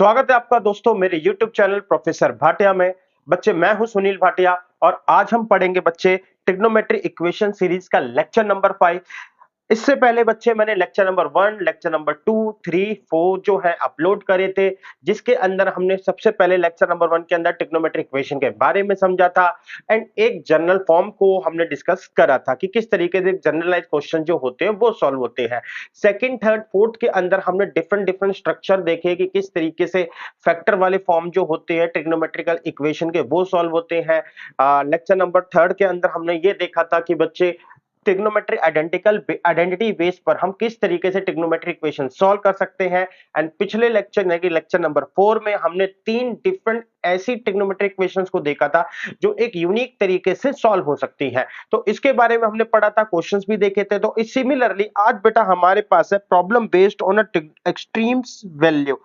स्वागत है आपका दोस्तों मेरे YouTube चैनल प्रोफेसर भाटिया में। बच्चे मैं हूं सुनील भाटिया और आज हम पढ़ेंगे बच्चे ट्रिग्नोमेट्री इक्वेशन सीरीज का लेक्चर नंबर 5। इससे पहले बच्चे मैंने लेक्चर नंबर 1, लेक्चर नंबर 2, 3, 4 जो है अपलोड करे थे, जिसके अंदर हमने सबसे पहले लेक्चर नंबर 1 के अंदर ट्रिग्नोमेट्री इक्वेशन के बारे में समझा था एंड एक जनरल फॉर्म को हमने डिस्कस करा था कि किस तरीके से जनरलाइज क्वेश्चन जो होते हैं वो सॉल्व होते हैं। सेकंड, थर्ड, फोर्थ के अंदर हमने डिफरेंट डिफरेंट स्ट्रक्चर देखे कि किस तरीके से फैक्टर वाले फॉर्म जो होते हैं ट्रिग्नोमेट्रिकल इक्वेशन के वो सॉल्व होते हैं। लेक्चर नंबर 3 के अंदर हमने ये देखा था कि बच्चे ट्रिग्नोमेट्री आइडेंटिटी बेस पर हम किस तरीके से ट्रिग्नोमेट्री इक्वेशन सॉल्व कर सकते हैं। एंड पिछले लेक्चर यानी कि लेक्चर नंबर 4 में हमने 3 डिफरेंट ऐसी ट्रिग्नोमेट्री इक्वेशंस को देखा था जो एक यूनिक तरीके से सॉल्व हो सकती हैं। तो इसके बारे में हमने पढ़ा था, क्वेश्चंस भी देखे थे। तो सिमिलरली आज बेटा हमारे पास है problem based on a extremes value,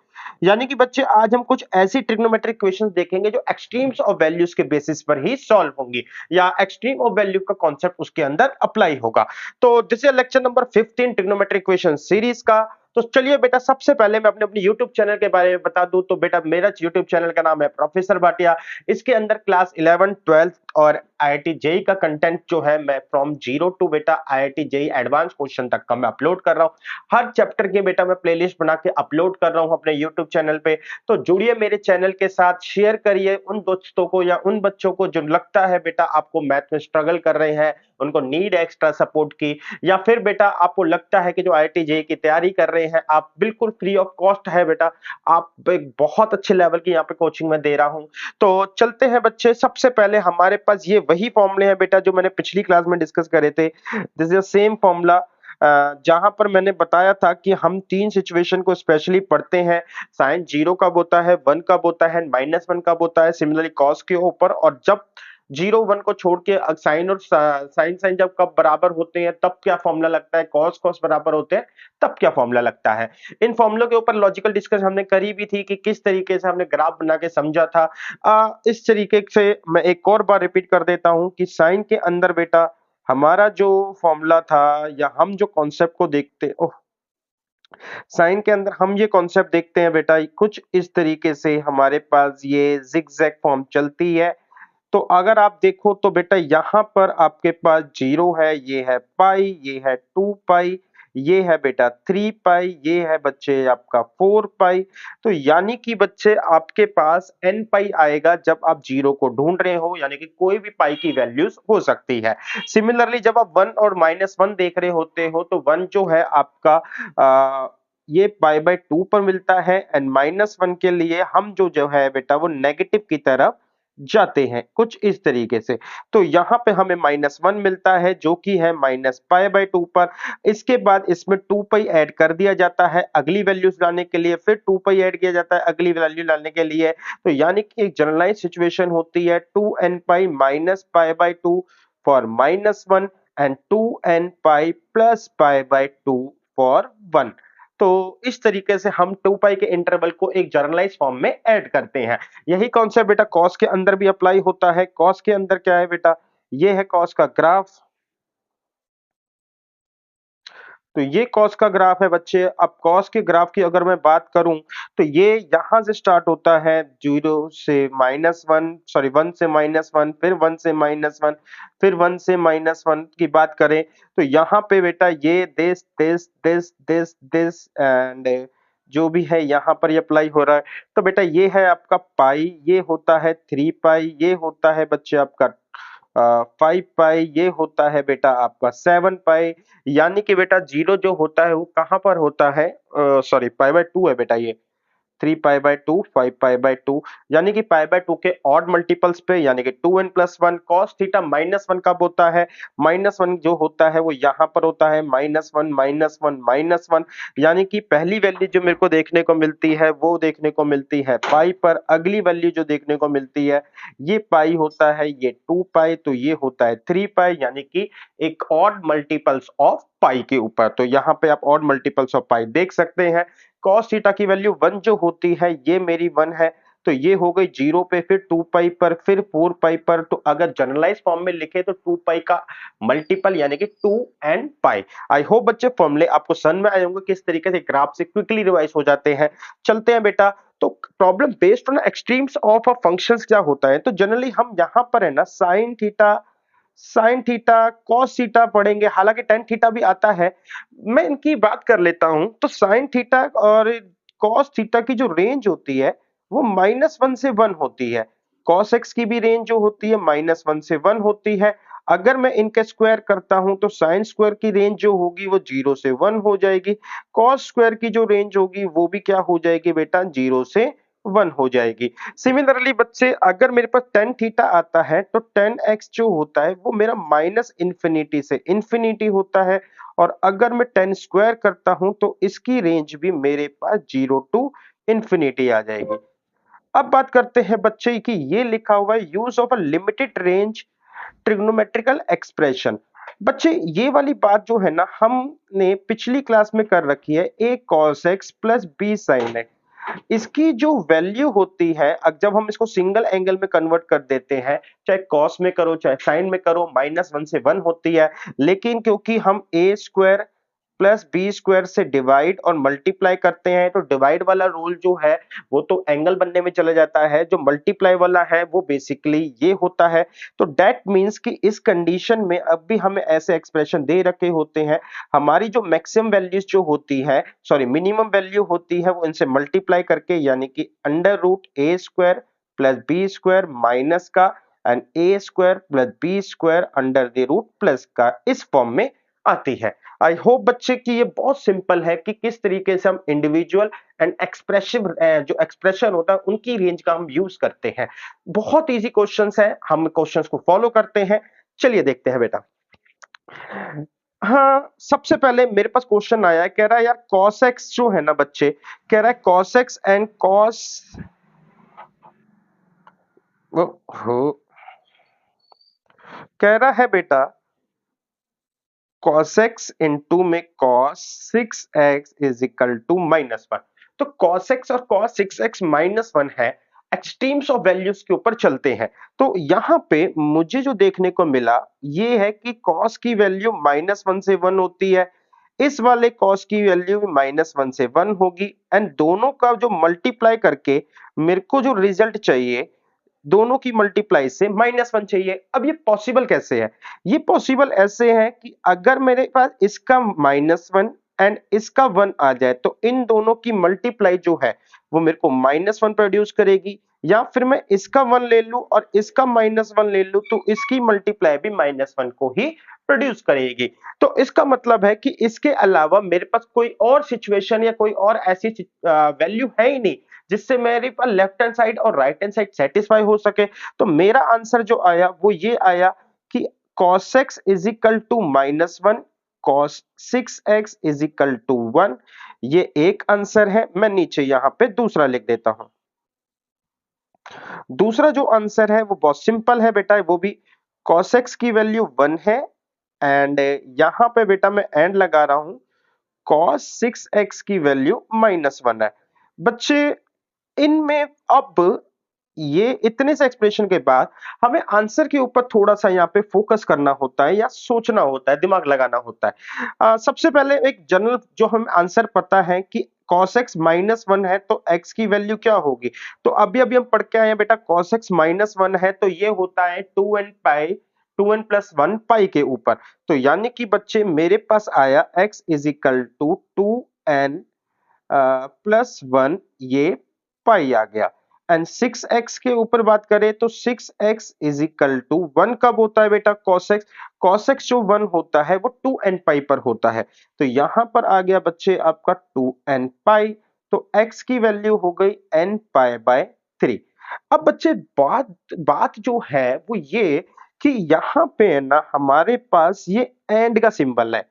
यानी कि बच्चे आज हम कुछ ऐसी ट्रिग्नोमेट्रिक इक्वेशंस देखेंगे जो एक्सट्रीम्स ऑफ वैल्यूज के बेसिस पर ही सॉल्व होंगी या एक्सट्रीम ऑफ वैल्यू का कॉन्सेप्ट उसके अंदर अप्लाई होगा। तो this is lecture number 15 trigonometric equation series का। तो चलिए बेटा सबसे पहले मैं अपने YouTube चैनल के बारे में बता दूं तो बेटा मेरा YouTube चैनल का नाम है प्रोफेसर भाटिया। इसके अंदर क्लास 11, 12 और IIT जेई का कंटेंट जो है मैं फ्रॉम जीरो टू बेटा IIT जेई एडवांस क्वेश्चन तक का मैं अपलोड कर रहा हूं। हर चैप्टर के बेटा मैं प्लेलिस्ट बना के अपलोड कर रहा हूं अपने YouTube चैनल पे। तो जुड़िए मेरे चैनल के साथ, शेयर करिए उन दोस्तों को या उन बच्चों को जो लगता है बेटा आपको मैथ में स्ट्रगल कर रहे हैं, उनको नीड एक्स्ट्रा सपोर्ट की, या फिर बेटा आपको लगता है कि जो IIT जेई की तैयारी कर रहे हैं आप बिल्कुल फ्री ऑफ कॉस्ट है बेटा, आप एक बहुत अच्छे लेवल की यहाँ पे कोचिंग में दे रहा हूं। तो चलते हैं बच्चे, सबसे पहले हमारे पास ये वही फॉर्मूले हैं बेटा जो मैंने पिछली क्लास में डिस्कस करे थे। दिस इज सेम फॉर्मूला जहां पर मैंने बताया था कि हम 3 सिचुएशन को स्पेशली पढ़ते हैं। साइन 0 कब होता है, 1 कब होता है, -1 कब होता है, सिमिलरली कॉस के ऊपर। और जब 0, 1 को छोड़ के साइन और साइन साइन जब कब बराबर होते हैं तब क्या फॉर्मूला लगता है, कॉस कॉस बराबर होते हैं तब क्या फॉर्मूला लगता है। इन फॉर्मूलों के ऊपर लॉजिकल डिस्कशन हमने करी भी थी कि किस तरीके से हमने ग्राफ बना के समझा था। इस तरीके से मैं एक और बार रिपीट कर देता हूं कि साइन के अंदर बेटा हमारा जो फॉर्मूला था या हम जो कॉन्सेप्ट को देखते साइन के अंदर हम ये कॉन्सेप्ट देखते हैं बेटा कुछ इस तरीके से हमारे पास ये जिगजैग फॉर्म चलती है। तो अगर आप देखो तो बेटा यहाँ पर आपके पास 0 है, ये है पाई, ये है 2 पाई, ये है बेटा 3 पाई, ये है बच्चे आपका 4 पाई। तो यानी कि बच्चे आपके पास n पाई आएगा जब आप 0 को ढूंढ रहे हो, यानी कि कोई भी पाई की वैल्यूज हो सकती है। सिमिलरली जब आप 1 और -1 देख रहे होते हो तो 1 जो है आपका ये पाई बाय 2 पर मिलता है एंड -1 के लिए हम जो है बेटा वो नेगेटिव की तरफ जाते हैं कुछ इस तरीके से। तो यहाँ पे हमें -1 मिलता है जो कि है -π/2 पर। इसके बाद इसमें 2 पाई ऐड कर दिया जाता है अगली वैल्यूज लाने के लिए, फिर 2 पाई ऐड किया जाता है अगली वैल्यू लाने के लिए। तो यानी कि एक जनरलाइज सिचुएशन होती है 2n pi -π/2 for -1 and 2n pi +π/2 for 1। तो इस तरीके से हम 2 पाई के इंटरवल को एक जर्नलाइज फॉर्म में ऐड करते हैं। यही कॉन्सेप्ट बेटा कॉस के अंदर भी अप्लाई होता है। कॉस के अंदर क्या है बेटा, ये है कॉस का ग्राफ। तो ये कॉस का ग्राफ है बच्चे। अब कॉस के ग्राफ की अगर मैं बात करूं तो ये यहां से स्टार्ट होता है 0 से -1, सॉरी 1 से -1, फिर 1 से -1, फिर 1 से -1 की बात करें तो यहाँ पे बेटा ये दिस एंड जो भी है यहाँ पर ये अप्लाई हो रहा है। तो बेटा ये है आपका पाई, ये होता है 3 पाई, ये होता है बच्चे आपका 5 पाई, ये होता है बेटा आपका 7 पाई। यानी कि बेटा 0 जो होता है वो कहाँ पर होता है, सॉरी π/2 है बेटा ये 3 π/2, 5 π/2, यानी कि π/2 के ऑड मल्टीपल्स पे, यानी कि 2n+1। cos थीटा -1 कब होता है, -1 जो होता है वो यहाँ पर होता है -1 -1 -1। यानी कि पहली वैल्यू जो मेरे को देखने को मिलती है वो देखने को मिलती है पाई पर, अगली वैल्यू जो देखने को मिलती है ये पाई होता है, ये 2 पाई, तो ये होता है 3 पाई, यानी कि एक ऑड मल्टीपल्स ऑफ पाई के ऊपर। तो यहाँ पे आप ऑड मल्टीपल्स ऑफ पाई देख सकते हैं। cos थीटा की वैल्यू 1 जो होती है ये मेरी 1 है, तो ये हो गई 0 पे, फिर 2 पाई पर, फिर 4 पाई पर। तो अगर जनरलाइज फॉर्म में लिखे तो 2 पाई का मल्टीपल यानी कि 2 एंड पाई। आई होप बच्चे फॉर्मूले आपको समझ में आए होंगे किस तरीके से ग्राफ से क्विकली रिवाइज हो जाते हैं। चलते हैं बेटा तो problem based on extremes of a functions क्या होता है, तो जनरली हम यहाँ पर है ना साइन थीटा कॉस थीटा पढ़ेंगे, हालांकि टेन थीटा भी आता है। मैं इनकी बात कर लेता हूं। तो साइन थीटा और कॉस थीटा की जो रेंज होती है वो -1 से 1 होती है। कॉस एक्स की भी रेंज जो होती है -1 से 1 होती है। अगर मैं इनके स्क्वायर करता हूं तो साइन स्क्वायर की रेंज जो होगी वो 0 से 1 हो जाएगी। कॉस स्क्वायर की जो रेंज होगी वो भी क्या हो जाएगी बेटा, 0 से 1 हो जाएगी। सिमिलरली बच्चे, अगर मेरे पास टेन थीटा आता है तो टेन एक्स जो होता है वो मेरा माइनस इंफिनिटी से इंफिनिटी होता है, और अगर मैं टेन स्क्वायर करता हूं तो इसकी रेंज भी मेरे पास 0 टू इंफिनिटी आ जाएगी। अब बात करते हैं बच्चे कि ये लिखा हुआ है use of a limited range trigonometrical expression. बच्चे ये वाली बात जो है ना हमने पिछली क्लास में कर रखी है, a cos x plus b sin x। इसकी जो वैल्यू होती है, जब हम इसको सिंगल एंगल में कन्वर्ट कर देते हैं, चाहे कॉस में करो चाहे साइन में करो, -1 से 1 होती है। लेकिन क्योंकि हम ए स्क्वायर प्लस बी स्क्वायर से डिवाइड और मल्टीप्लाई करते हैं, तो डिवाइड वाला रूल जो है वो तो एंगल बनने में चला जाता है, जो मल्टीप्लाई वाला है वो बेसिकली ये होता है। तो दैट मीन्स कि इस कंडीशन में अब भी हमें ऐसे एक्सप्रेशन दे रखे होते हैं, हमारी जो मैक्सिमम वैल्यूज जो होती है, सॉरी मिनिमम वैल्यू होती है, वो इनसे मल्टीप्लाई करके, यानी कि under root A square plus B square minus का and A square plus B square under the root plus का, इस फॉर्म में आती है। आई होप बच्चे कि ये बहुत सिंपल है कि किस तरीके से हम इंडिविजुअल एंड एक्सप्रेसिव जो एक्सप्रेशन होता है उनकी रेंज का हम यूज करते हैं। बहुत इजी क्वेश्चंस है, हम क्वेश्चंस को फॉलो करते हैं। चलिए देखते हैं बेटा। हाँ, सबसे पहले मेरे पास क्वेश्चन आया है, कह रहा है यार cos x जो है ना बच्चे, कह रहा है cos x एंड cos वो हो कह रहा है बेटा cos x इंटू में cos 6x is equal to -1। तो cos x और cos 6x -1 है, एक्सट्रीम्स ऑफ वैल्यूज के ऊपर चलते हैं। तो यहां पे मुझे जो देखने को मिला ये है कि cos की वैल्यू -1 से 1 होती है, इस वाले cos की वैल्यू भी -1 से 1 होगी, एंड दोनों का जो मल्टीप्लाई करके मेरे को जो रिजल्ट चाहिए, दोनों की मल्टीप्लाई से -1 चाहिए। अब ये पॉसिबल कैसे है? ये पॉसिबल ऐसे है कि अगर मेरे पास इसका -1 एंड इसका 1 आ जाए तो इन दोनों की मल्टीप्लाई जो है वो मेरे को -1 प्रोड्यूस करेगी, या फिर मैं इसका 1 ले लूं और इसका -1 ले लूं तो इसकी मल्टीप्लाई भी -1 को ही प्रोड्यूस करेगी। तो इसका मतलब है कि इसके अलावा मेरे पास कोई और सिचुएशन या कोई और ऐसी वैल्यू है ही नहीं जिससे मेरे पास लेफ्ट हैंड साइड और राइट हैंड साइड सेटिस्फाई हो सके। तो मेरा आंसर जो आया वो ये आया कि cos x is equal to -1, cos 6x is equal to 1। ये एक आंसर है। मैं नीचे यहां पे दूसरा लिख देता हूं। दूसरा जो आंसर है वो बहुत सिंपल है बेटा, वो भी cos x की वैल्यू 1 है, एंड यहां पे बेटा मैं एंड लगा रहा हूं, cos 6x की वैल्यू -1 है। बच्चे इनमें अब ये इतने से एक्सप्रेशन के बाद हमें आंसर के ऊपर थोड़ा-सा यहाँ पे फोकस करना होता है या सोचना होता है, दिमाग लगाना होता है। सबसे पहले एक जनरल जो हमें आंसर पता है कि cos x -1 है तो x की वैल्यू क्या होगी? तो अभी-अभी हम पढ़ के आए हैं बेटा, cos x -1 है तो ये होता है 2n प्लस 1 पाई के ऊपर। तो यानी कि बच्चे मेरे पास आया x is equal to 2n plus 1, ये पाई आ गया। एंड 6x के ऊपर बात करें तो 6x इज इक्वल टू 1 कब होता है बेटा, cos x। cos x जो 1 होता है वो 2n पाई पर होता है। तो यहां पर आ गया बच्चे आपका 2n पाई, तो x की वैल्यू हो गई n पाई बाय 3। अब बच्चे बात बात जो है वो ये कि यहां पे है ना हमारे पास ये एंड का सिंबल है,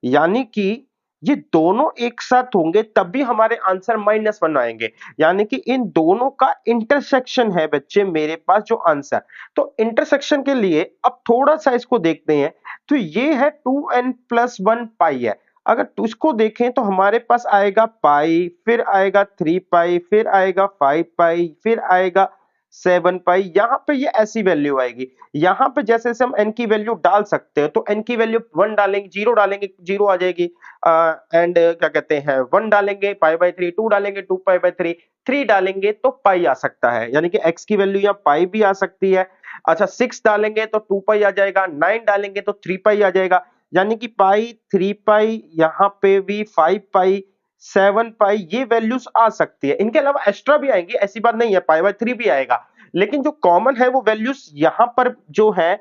यानी कि ये दोनों एक साथ होंगे तब भी हमारे आंसर -1 आएंगे, यानी कि इन दोनों का इंटरसेक्शन है बच्चे मेरे पास जो आंसर। तो इंटरसेक्शन के लिए अब थोड़ा सा इसको देखते हैं। तो ये है 2n प्लस 1 पाई है। अगर इसको देखें तो हमारे पास आएगा पाई, फिर आएगा 3 पाई, फिर आएगा 5 पाई, फिर आएगा 7 पाई, यहाँ पे ये ऐसी वैल्यू आएगी। यहाँ पे जैसे जैसे हम n की वैल्यू डाल सकते हैं, तो n की वैल्यू 1 डालेंगे, 0 डालेंगे, 0 आ जाएगी। एंड क्या कहते हैं, 1 डालेंगे पाई बाय 3, 2 डालेंगे 2 पाई बाय 3, 3 डालेंगे तो पाई आ सकता है, यानी कि x की वैल्यू यहाँ पाई भी आ सकती है। अच्छा 6 डालेंगे तो 2 पाई आ जाएगा, 9 डालेंगे तो 3 पाई आ जाएगा, यानी कि पाई, 3 पाई, यहाँ पे भी 5 पाई, 7 पाई, ये वैल्यूज आ सकती है। इनके अलावा एक्स्ट्रा भी आएंगी, ऐसी बात नहीं है, पाई बाय 3 भी आएगा, लेकिन जो कॉमन है वो वैल्यूज यहाँ पर जो है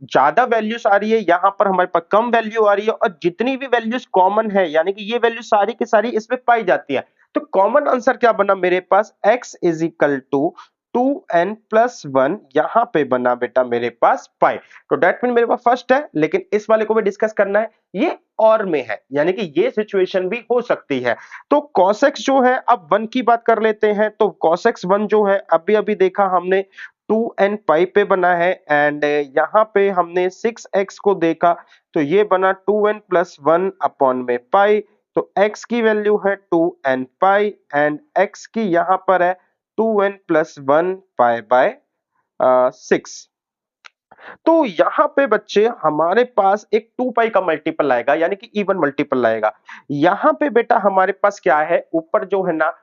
ज्यादा वैल्यूज आ रही है, यहाँ पर हमारे पास कम वैल्यू आ रही है, और जितनी भी वैल्यूज कॉमन है यानी कि ये वैल्यू सारी की सारी इसमें पाई जाती है। तो कॉमन आंसर क्या बना मेरे पास, x is equal to 2n+1, यहां पे बना बेटा मेरे पास पाई। तो डेट मीन मेरे पास फर्स्ट है, लेकिन इस वाले को भी डिस्कस करना है, ये और में है, यानी कि ये सिचुएशन भी हो सकती है। तो cos x जो है, अब 1 की बात कर लेते हैं, तो cos x 1 जो है अभी अभी देखा हमने 2n पाई पे बना है, एंड यहाँ पे हमने 6x को देखा, तो ये बना 2n+1 अपॉन में पाई। तो x की वैल्यू है 2n पाई, एंड x की यहाँ पर है 2n+1 पाई बाय 6। तो यहाँ पे बच्चे हमारे पास एक 2 पाई का मल्टीपल आएगा, यानी कि इवन मल्टीपल आएगा। यहाँ पे बेटा हमारे पास क्या है, ऊपर जो है ना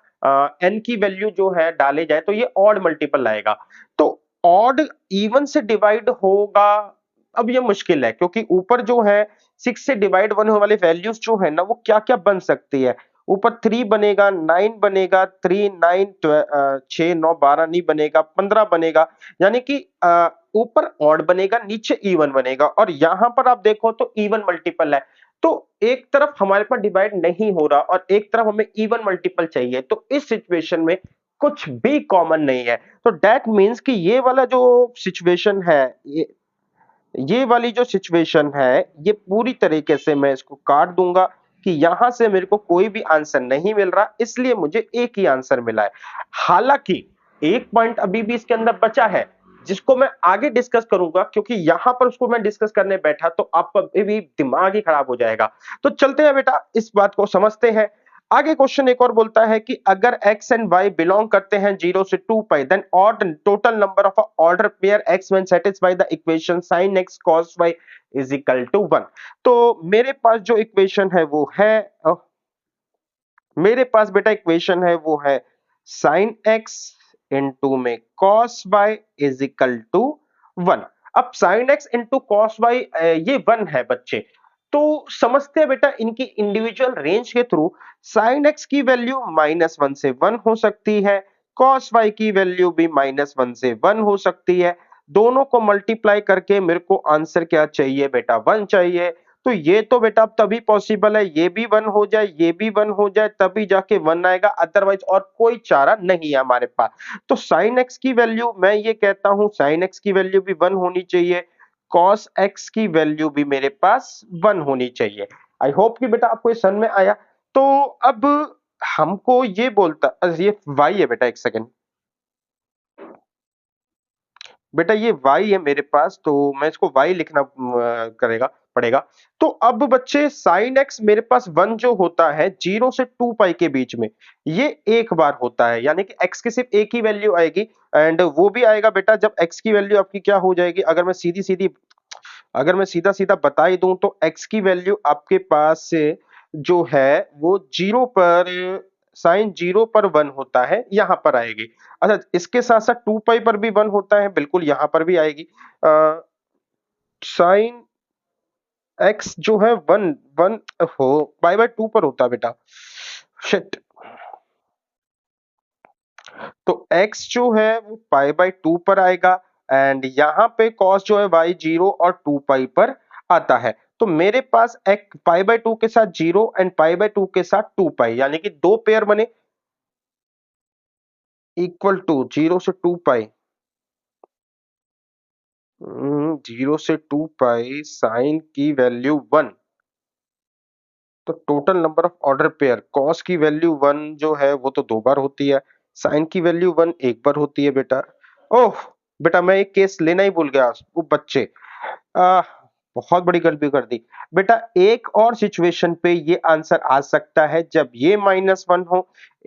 n की वैल्यू जो है डाले जाए तो ये ऑड मल्टीपल आएगा। तो ऑड इवन से डिवाइड होगा, अब ये मुश्किल है, क्योंकि ऊपर जो है 6 से डिवाइड होने वाले वैल्यूज जो है ना, वो क्या क्या बन सकती है। ऊपर 3 बनेगा, 9 बनेगा, 3 9 6 9 12 नहीं बनेगा, 15 बनेगा, यानी कि ऊपर ऑड बनेगा, नीचे इवन बनेगा, और यहां पर आप देखो तो इवन मल्टीपल है। तो एक तरफ हमारे पास डिवाइड नहीं हो रहा और एक तरफ हमें इवन मल्टीपल चाहिए, तो इस सिचुएशन में कुछ भी कॉमन नहीं है। तो दैट मींस कि ये वाला जो सिचुएशन है, ये वाली जो सिचुएशन है, ये पूरी तरीके से मैं इसको काट दूंगा कि यहां से मेरे को कोई भी आंसर नहीं मिल रहा, इसलिए मुझे एक ही आंसर मिला है। हालांकि एक पॉइंट अभी भी इसके अंदर बचा है, जिसको मैं आगे डिस्कस करूंगा, क्योंकि यहां पर उसको मैं डिस्कस करने बैठा तो आपका अभी भी दिमाग ही खराब हो जाएगा। तो चलते हैं बेटा, इस बात को समझते हैं। आगे क्वेश्चन एक और बोलता है कि अगर x एंड y बिलोंग करते हैं 0 से 2 pi, then odd total number of order pair x when satisfy the equation sin x cos y is equal to 1। तो मेरे पास जो इक्वेशन है वो है, मेरे पास बेटा इक्वेशन है वो है sin x इंटू में cos y is equal to 1। अब sin x into cos y ये 1 है बच्चे, तो समझते हैं बेटा इनकी इंडिविजुअल रेंज के थ्रू। sin x की वैल्यू -1 से 1 हो सकती है, cos y की वैल्यू भी -1 से 1 हो सकती है। दोनों को मल्टीप्लाई करके मेरे को आंसर क्या चाहिए बेटा, 1 चाहिए। तो ये तो बेटा अब तभी पॉसिबल है, ये भी 1 हो जाए, ये भी 1 हो जाए, तभी जाके 1 आएगा, अदरवाइज और कोई चारा नहीं है हमारे पास। तो sin x की वैल्यू, मैं ये कहता हूं sin x की वैल्यू भी 1 होनी चाहिए, cos x की वैल्यू भी मेरे पास 1 होनी चाहिए। आई होप कि बेटा आपको ये समझ में आया। तो अब हमको ये बोलता, ये y है बेटा, एक सेकंड बेटा, ये y है मेरे पास, तो मैं इसको y लिखना करेगा पड़ेगा। तो अब बच्चे sin x मेरे पास 1 जो होता है 0 से 2 पाई के बीच में, ये एक बार होता है, यानी कि x की सिर्फ एक ही वैल्यू आएगी, एंड वो भी आएगा बेटा जब x की वैल्यू आपकी क्या हो जाएगी। अगर मैं सीधा सीधा बता ही दूं तो x की वैल्यू आपके पास से जो है वो 0 पर, साइन 0 पर 1 होता है, यहां पर आएगी। अच्छा इसके साथ साथ 2 पाई पर भी 1 होता है, बिल्कुल यहां पर भी आएगी। साइन x जो है 1 1 हो पाई बाय 2 पर होता है बेटा, शिट। तो x जो है वो पाई बाय 2 पर आएगा, एंड यहां पे cos जो है y 0 और 2 पाई पर आता है। तो मेरे पास एक पाई बाय 2 के साथ 0 एंड पाई बाय 2 के साथ 2 पाई, यानी कि दो पेयर बने, इक्वल टू 0 से 2 पाई, 0 से 2 पाई साइन की वैल्यू 1। तो total number of order pair, cos की वैल्यू 1 जो है वो तो दो बार होती है, साइन की वैल्यू 1 एक बार होती है बेटा। ओह बेटा, मैं एक केस लेना ही भूल गया वो बच्चे। बहुत बड़ी गलती कर दी बेटा। एक और सिचुएशन पे ये आंसर आ सकता है जब ये -1 हो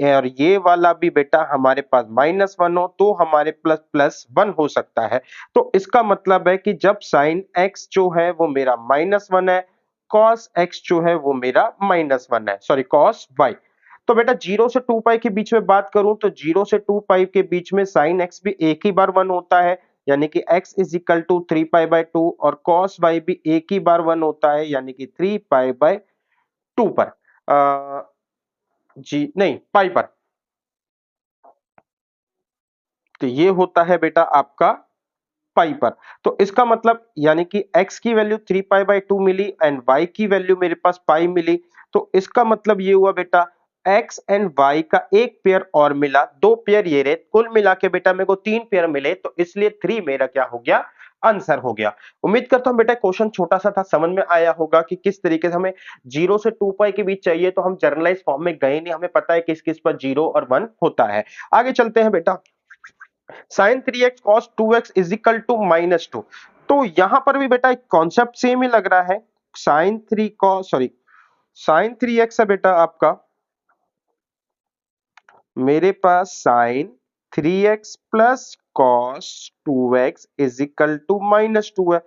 और ये वाला भी बेटा हमारे पास -1 हो, तो हमारे प्लस प्लस 1 हो सकता है। तो इसका मतलब है कि जब साइन x जो है वो मेरा -1 है, कॉस x जो है वो मेरा -1 है, सॉरी कॉस y। तो बेटा 0 से 2 पाई के बीच में बात करूं तो 0 से 2 पाई के बीच में साइन x भी एक ही बार 1 होता है, यानी कि x is equal to 3 pi by 2, और cos y भी एक ही बार 1 होता है, यानी कि 3 पाई बाय 2 पर। जी नहीं, पाई पर। तो ये होता है बेटा आपका पाई पर। तो इसका मतलब यानी कि x की वैल्यू 3 पाई बाय 2 मिली एंड y की वैल्यू मेरे पास पाई मिली। तो इसका मतलब ये हुआ बेटा x एंड y का एक पेयर और मिला, दो पेयर ये रहे, कुल मिला के बेटा मेरे को तीन पेयर मिले, तो इसलिए 3 मेरा क्या हो गया, आंसर हो गया। उम्मीद करता हूं बेटा क्वेश्चन छोटा सा था, समझ में आया होगा कि किस तरीके से हमें 0 से 2 पाई के बीच चाहिए, तो हम जर्नलाइज फॉर्म में गए नहीं, हमें पता है किस किस पर 0 और 1 होता है। आगे चलते हैं बेटा। Sine 3x cos 2x is equal to -2। तो यहां पर भी बेटा एक कॉन्सेप्ट सेम ही लग रहा है। Sign 3 cos sorry sine 3x है बेटा आपका, मेरे पास sine 3x plus cos 2x is equal to -2 है।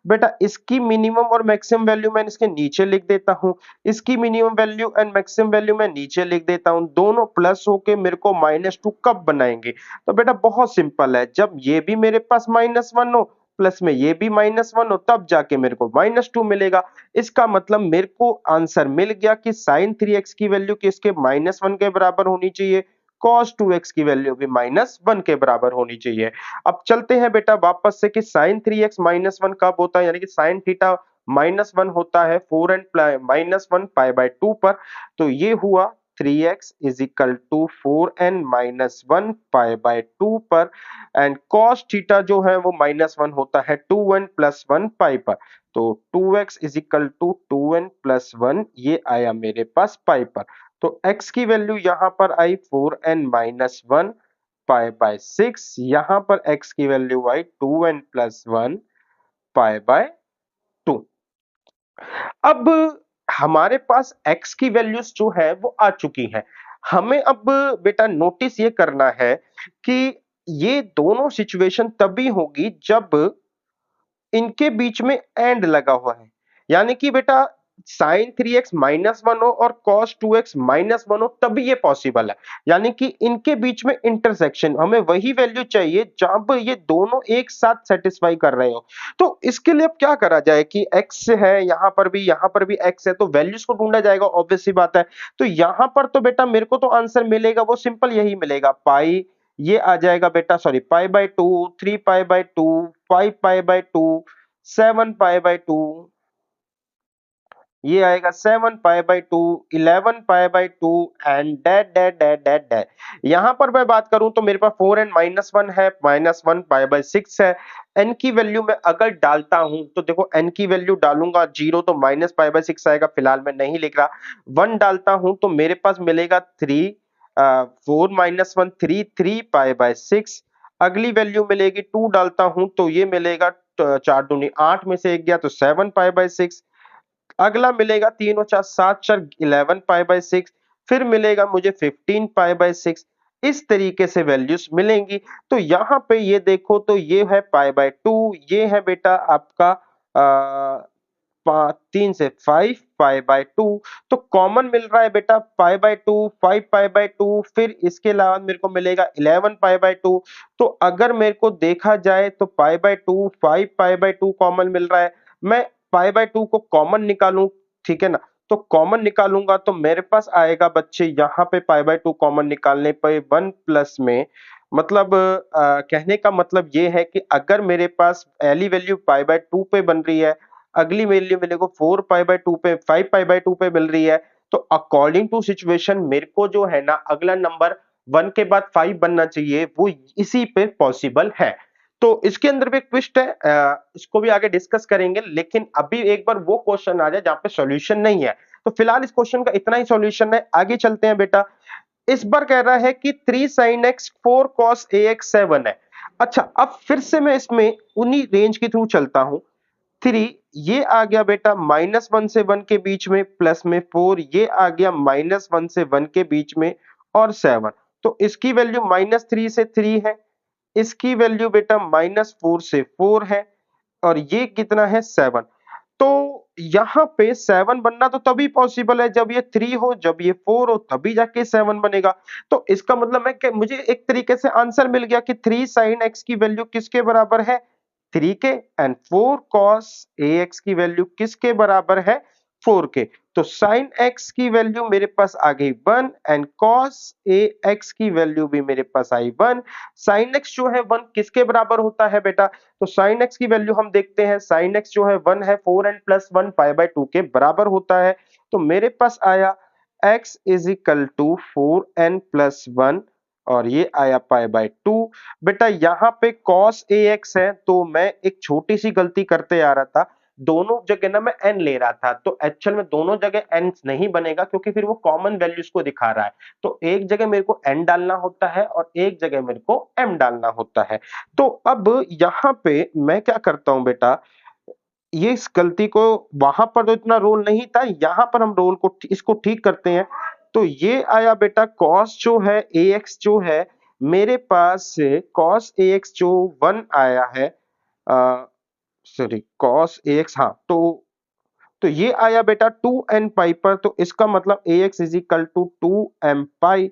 बेटा इसकी मिनिमम और मैक्सिमम वैल्यू मैं इसके नीचे लिख देता हूं, इसकी minimum value and maximum value मैं नीचे लिख देता हूं, दोनों प्लस होके मेरे को -2 कब बनाएंगे। तो बेटा बहुत सिंपल है, जब ये भी मेरे पास -1 हो प्लस में ये भी -1 हो, तब जाके मेरे को -2 मिलेगा। इसका मतलब मेरे को आंसर मिल गया कि साइन 3x की वैल्यू किसके -1 के बराबर होनी चाहिए, cos 2x की वैल्यू भी -1 के बराबर होनी चाहिए। अब चलते हैं बेटा वापस से कि sin 3x -1 कब होता है, यानी कि sin थीटा -1 होता है 4 एंड -1 पाई बाय 2 पर। तो ये हुआ 3x is equal to 4n -1 pi by 2 पर, एंड cos थीटा जो है वो -1 होता है 2n प्लस 1 पाई पर। तो 2x is equal to 2n plus 1, ये आया मेरे पास पाई पर। तो x की वैल्यू यहां पर आई 4n माइनस 1 पाई बाय 6, यहां पर x की वैल्यू आई 2n प्लस 1 पाई बाय 2। अब हमारे पास x की वैल्यूज जो है वो आ चुकी हैं। हमें अब बेटा नोटिस ये करना है कि ये दोनों सिचुएशन तभी होगी जब इनके बीच में एंड लगा हुआ है, यानी कि बेटा साइन 3x -1 हो और cos 2x -1 हो तभी ये पॉसिबल है, यानी कि इनके बीच में इंटरसेक्शन, हमें वही वैल्यू चाहिए जहां पर ये दोनों एक साथ सेटिस्फाई कर रहे हो। तो इसके लिए अब क्या करा जाए कि x है, यहां पर भी x है, तो वैल्यूज को ढूंढा जाएगा, ऑब्वियस सी बात है। तो यहां पर तो बेटा मेरे को तो आंसर मिलेगा वो सिंपल यही मिलेगा, पाई ये आ जाएगा बेटा, sorry pi by 2, 3 pi by 2, 5 pi by 2, 7 pi by 2, ये आएगा 7 पाई by 2, 11 pi by 2 and that that that that that. यहां पर मैं बात करूं तो मेरे पास 4 एंड -1 है, -1 पाई बाय 6 है। n की वैल्यू में अगर डालता हूं तो देखो n की वैल्यू डालूंगा 0 तो माइनस पाई बाय 6 आएगा, फिलहाल मैं नहीं लिख रहा। 1 डालता हूं तो मेरे पास मिलेगा 3, 4 -1 3, 3 पाई बाय 6। अगली वैल्यू मिलेगी 2 डालता हूं तो ये मिलेगा 4 दूनी 8 में से एक गया तो 7 पाई बाय 6। अगला मिलेगा 3 और 4 7 4 11 पाई बाय 6, फिर मिलेगा मुझे 15 पाई बाय 6। इस तरीके से वैल्यूज मिलेंगी। तो यहाँ पे ये देखो तो ये है पाई बाय 2, ये है बेटा आपका 3 से 5 पाई बाय 2। तो कॉमन मिल रहा है बेटा पाई बाय 2, 5 पाई बाय 2, फिर इसके अलावा मेरे को मिलेगा 11 पाई बाय 2। तो अगर मेरे को देखा जाए तो pi by 2, 5 pi by 2 common मिल रहा है, मैं पाई बाय 2 को कॉमन निकालूं, ठीक है ना। तो कॉमन निकालूंगा तो मेरे पास आएगा बच्चे यहाँ पे पाई बाय 2 कॉमन निकालने पे 1 प्लस में, मतलब कहने का मतलब ये है कि अगर मेरे पास पहली वैल्यू पाई बाय 2 पे बन रही है, अगली वैल्यू मेरे को 4 पाई बाय 2 पे 5 पाई बाय 2 पे मिल रही है, तो अकॉर्डिंग टू सिचुएशन मेरे को जो है ना अगला नंबर 1 के बाद 5 बनना चाहिए, वो इसी पे पॉसिबल है। तो इसके अंदर भी एक ट्विस्ट है, इसको भी आगे डिस्कस करेंगे, लेकिन अभी एक बार वो क्वेश्चन आ जाए जहां पे सॉल्यूशन नहीं है। तो फिलहाल इस क्वेश्चन का इतना ही सॉल्यूशन है, आगे चलते हैं बेटा। इस बार कह रहा है कि 3 sin x 4 cos ax 7 है। अच्छा अब फिर से मैं इसमें उन्हीं रेंज के थ्रू चलता हूं। 3, ये आ गया बेटा -1 से 1 के बीच में, प्लस में 4, ये आ गया -1 से 1 के बीच में, और 7। तो इसकी वैल्यू -3 से 3 है, इसकी वैल्यू बेटा -4 से 4 है, और ये कितना है 7। तो यहाँ पे 7 बनना तो तभी पॉसिबल है जब ये 3 हो, जब ये 4 हो, तभी जाके 7 बनेगा। तो इसका मतलब है कि मुझे एक तरीके से आंसर मिल गया कि 3 sin x की वैल्यू किसके बराबर है, 3 के, एंड 4 cos ax की वैल्यू किसके बराबर है, 4 के। तो sin x की वैल्यू मेरे पास आ गई 1, एंड cos ax की वैल्यू भी मेरे पास आई 1। sin x जो है 1 किसके बराबर होता है बेटा, तो sin x की वैल्यू हम देखते हैं, sin x जो है 1 है, 4n प्लस 1 पाई बाय 2 के बराबर होता है। तो मेरे पास आया x is equal to 4n plus 1, और ये आया पाई बाय 2। बेटा यहाँ पे cos ax है, तो मैं एक छोटी सी गलती करते आ रहा था, दोनों जगह ना मैं n ले रहा था, तो एक्चुअल में दोनों जगह n नहीं बनेगा, क्योंकि फिर वो कॉमन वैल्यूज को दिखा रहा है। तो एक जगह मेरे को n डालना होता है और एक जगह मेरे को m डालना होता है। तो अब यहाँ पे मैं क्या करता हूं बेटा, ये इस गलती को, वहां पर तो इतना रोल नहीं था, यहाँ पर हम रोल को इसको ठीक करते हैं। तो ये आया बेटा cos जो है ax जो है मेरे पास से cos ax जो 1 आया है, सॉरी cos ax, हाँ, तो ये आया बेटा 2n पाई पर, तो इसका मतलब ax is equal to 2m pi.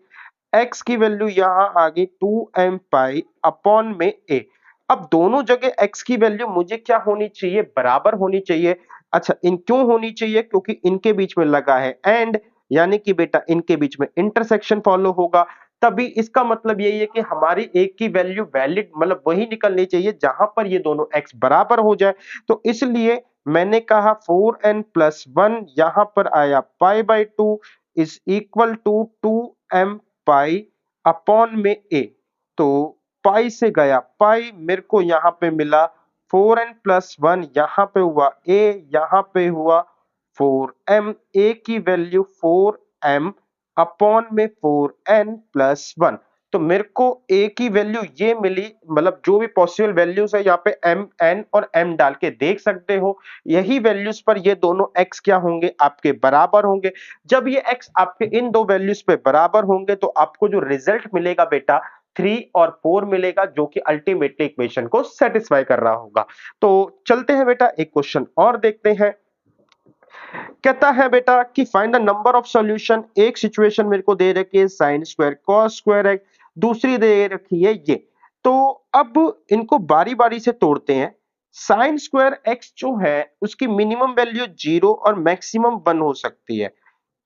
x की वैल्यू यहां आ गई 2m पाई अपॉन में a। अब दोनों जगह x की वैल्यू मुझे क्या होनी चाहिए, बराबर होनी चाहिए। अच्छा, इन क्यों होनी चाहिए, क्योंकि इनके बीच में लगा है एंड, यानी कि बेटा इनके बीच में इंटरसेक्शन फॉलो होगा, तभी इसका मतलब यही है कि हमारी एक की वैल्यू वैलिड मतलब वही निकलनी चाहिए जहां पर ये दोनों x बराबर हो जाए। तो इसलिए मैंने कहा 4n प्लस 1, यहां पर आया pi by 2 is equal to 2m pi upon में a। तो पाई से गया पाई, मेरे को यहां पे मिला 4n प्लस 1, यहां पे हुआ a, यहां पे हुआ 4m, a की वैल्यू 4m अपॉन में 4n प्लस 1। तो मेरे को a की वैल्यू ये मिली, मतलब जो भी पॉसिबल वैल्यूज है यहाँ पे m, n और m डाल के देख सकते हो, यही वैल्यूज पर ये दोनों x क्या होंगे, आपके बराबर होंगे। जब ये x आपके इन दो वैल्यूज पे बराबर होंगे तो आपको जो रिजल्ट मिलेगा बेटा 3 और 4 मिलेगा, जो कि अल्टीमेटली इक्वेशन को सेटिस्फाई कर रहा होगा। तो चलते हैं बेटा एक क्वेश्चन और देखते हैं। कहता है बेटा कि find the number of solution. एक सिचुएशन मेरे को दे रखी है sin square cos square x, दूसरी दे रखी है ये। तो अब इनको बारी बारी से तोड़ते हैं। sin स्क्वायर x जो है उसकी मिनिमम वैल्यू 0 और मैक्सिमम 1 हो सकती है।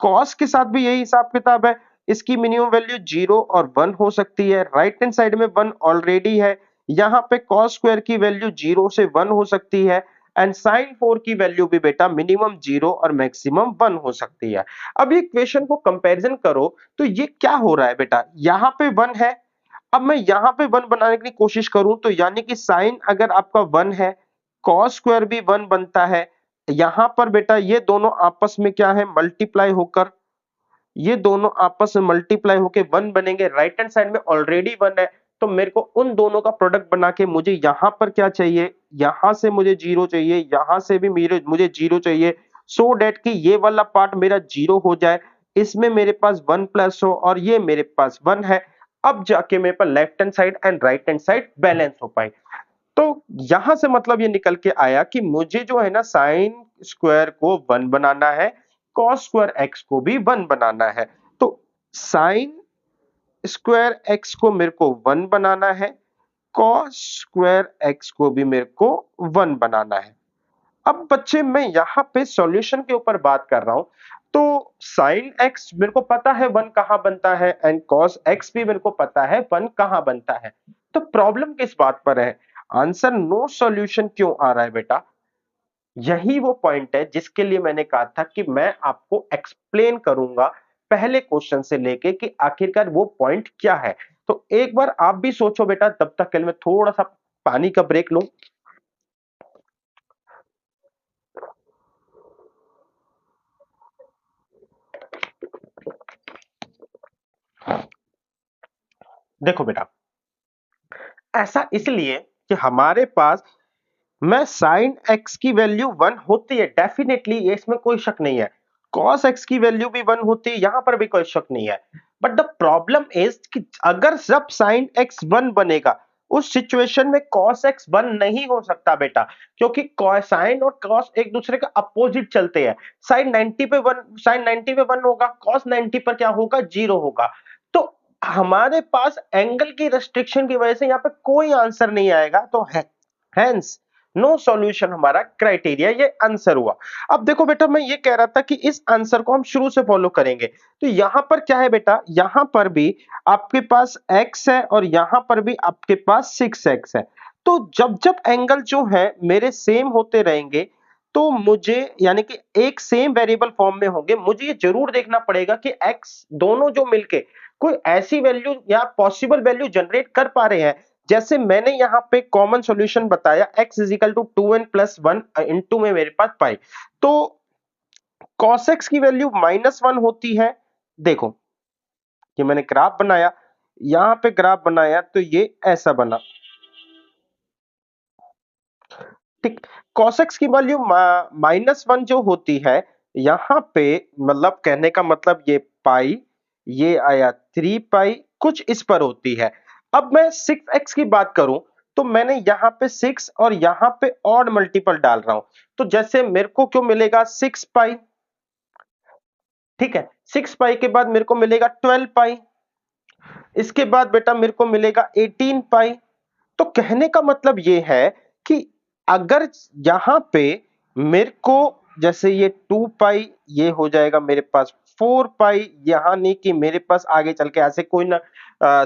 cos के साथ भी यही हिसाब किताब है, इसकी मिनिमम वैल्यू 0 और 1 हो सकती है। राइट हैंड साइड में 1 ऑलरेडी है, यहाँ पे cos स्क्वायर की वैल्यू 0 से 1 हो सकती है, एंड sin 4 की वैल्यू भी बेटा मिनिमम 0 और मैक्सिमम 1 हो सकती है। अब ये इक्वेशन को कंपैरिजन करो तो ये क्या हो रहा है बेटा, यहाँ पे 1 है, अब मैं यहाँ पे 1 बनाने की कोशिश करूं तो यानी कि sin अगर आपका 1 है, cos स्क्वायर भी 1 बनता है। यहाँ पर बेटा ये दोनों आपस में क्या है, मल्टीप्लाई होकर, ये दोनों आपस में मल्टीप्लाई होके 1 बनेंगे। राइट हैंड साइड में ऑलरेडी 1 है, तो मेरे को उन दोनों का प्रोडक्ट बना के मुझे यहां पर क्या चाहिए, यहां से मुझे 0 चाहिए, यहां से भी मुझे 0 चाहिए, सो दैट कि ये वाला पार्ट मेरा 0 हो जाए, इसमें मेरे पास 1 प्लस हो और ये मेरे पास 1 है। अब जाके मेरे पास left hand side and right hand side balance हो पाए। तो यहां से मतलब ये निकल के आया कि मुझे जो है ना साइन स्क्वायर को 1 बनाना है, कॉस स्क्वायर एक्स को भी 1 बनाना है। तो साइन स्क्वायर एक्स को मेरे को 1 बनाना है, कॉस स्क्वायर एक्स को भी मेरे को 1 बनाना है। अब बच्चे मैं यहाँ पे सॉल्यूशन के ऊपर बात कर रहा हूं, तो साइन एक्स मेरे को पता है 1 कहां बनता है, एंड कॉस एक्स भी मेरे को पता है 1 कहां बनता है। तो प्रॉब्लम किस बात पर है, आंसर नो सॉल्यूशन क्यों आ रहा है बेटा, यही वो पॉइंट है जिसके लिए मैंने कहा था कि मैं आपको एक्सप्लेन करूंगा पहले क्वेश्चन से लेके कि आखिरकार वो पॉइंट क्या है। तो एक बार आप भी सोचो बेटा, तब तक के लिए मैं थोड़ा सा पानी का ब्रेक लूं। देखो बेटा, ऐसा इसलिए कि हमारे पास मैं साइन एक्स की वैल्यू 1 होती है डेफिनेटली, ये इसमें कोई शक नहीं है। कॉस एक्स की वैल्यू भी 1 होती है, यहां पर भी कोई शक नहीं है। बट द प्रॉब्लम इज कि अगर जब साइन एक्स 1 बनेगा, उस सिचुएशन में कॉस एक्स 1 नहीं हो सकता बेटा, क्योंकि साइन और कॉस एक दूसरे के अपोजिट चलते हैं। साइन 90 पे 1 होगा, कॉस 90 पर क्या होगा, 0 होगा। तो हमारे पास एंगल की रेस्ट्रिक्शन की वजह से यहाँ पे कोई आंसर नहीं आएगा, तो है हेंस नो सॉल्यूशन हमारा क्राइटेरिया, ये आंसर हुआ। अब देखो बेटा, मैं ये कह रहा था कि इस आंसर को हम शुरू से फॉलो करेंगे। तो यहां पर क्या है बेटा, यहां पर भी आपके पास x है और यहां पर भी आपके पास 6x है। तो जब जब एंगल जो है मेरे सेम होते रहेंगे, तो मुझे यानी कि एक सेम वेरिएबल फॉर्म में होंगे, मुझे ये जरूर देखना पड़ेगा कि x दोनों जो मिलके कोई ऐसी वैल्यू या पॉसिबल वैल्यू जनरेट कर पा रहे हैं। जैसे मैंने यहाँ पे कॉमन सॉल्यूशन बताया, x is equal to 2n plus 1 into में मेरे पास पाई, तो cos x की वैल्यू -1 होती है। देखो, ये मैंने ग्राफ बनाया, यहां पे ग्राफ बनाया तो ये ऐसा बना, ठीक। cos x की वैल्यू -1 जो होती है, यहां पे मतलब कहने का मतलब ये पाई, ये आया 3 पाई, कुछ इस पर होती है। अब मैं 6x की बात करूं, तो मैंने यहां पे 6 और यहां पे ऑड मल्टीपल डाल रहा हूं, तो जैसे मेरे को क्यों मिलेगा 6 पाई, ठीक है। 6 पाई के बाद मेरे को मिलेगा 12 पाई, इसके बाद बेटा मेरे को मिलेगा 18 पाई। तो कहने का मतलब ये है कि अगर यहां पे मेरे को जैसे ये 2 पाई, ये हो जाएगा मेरे पास 4 पाई, यहां नहीं कि मेरे पास आगे चल के ऐसे कोई ना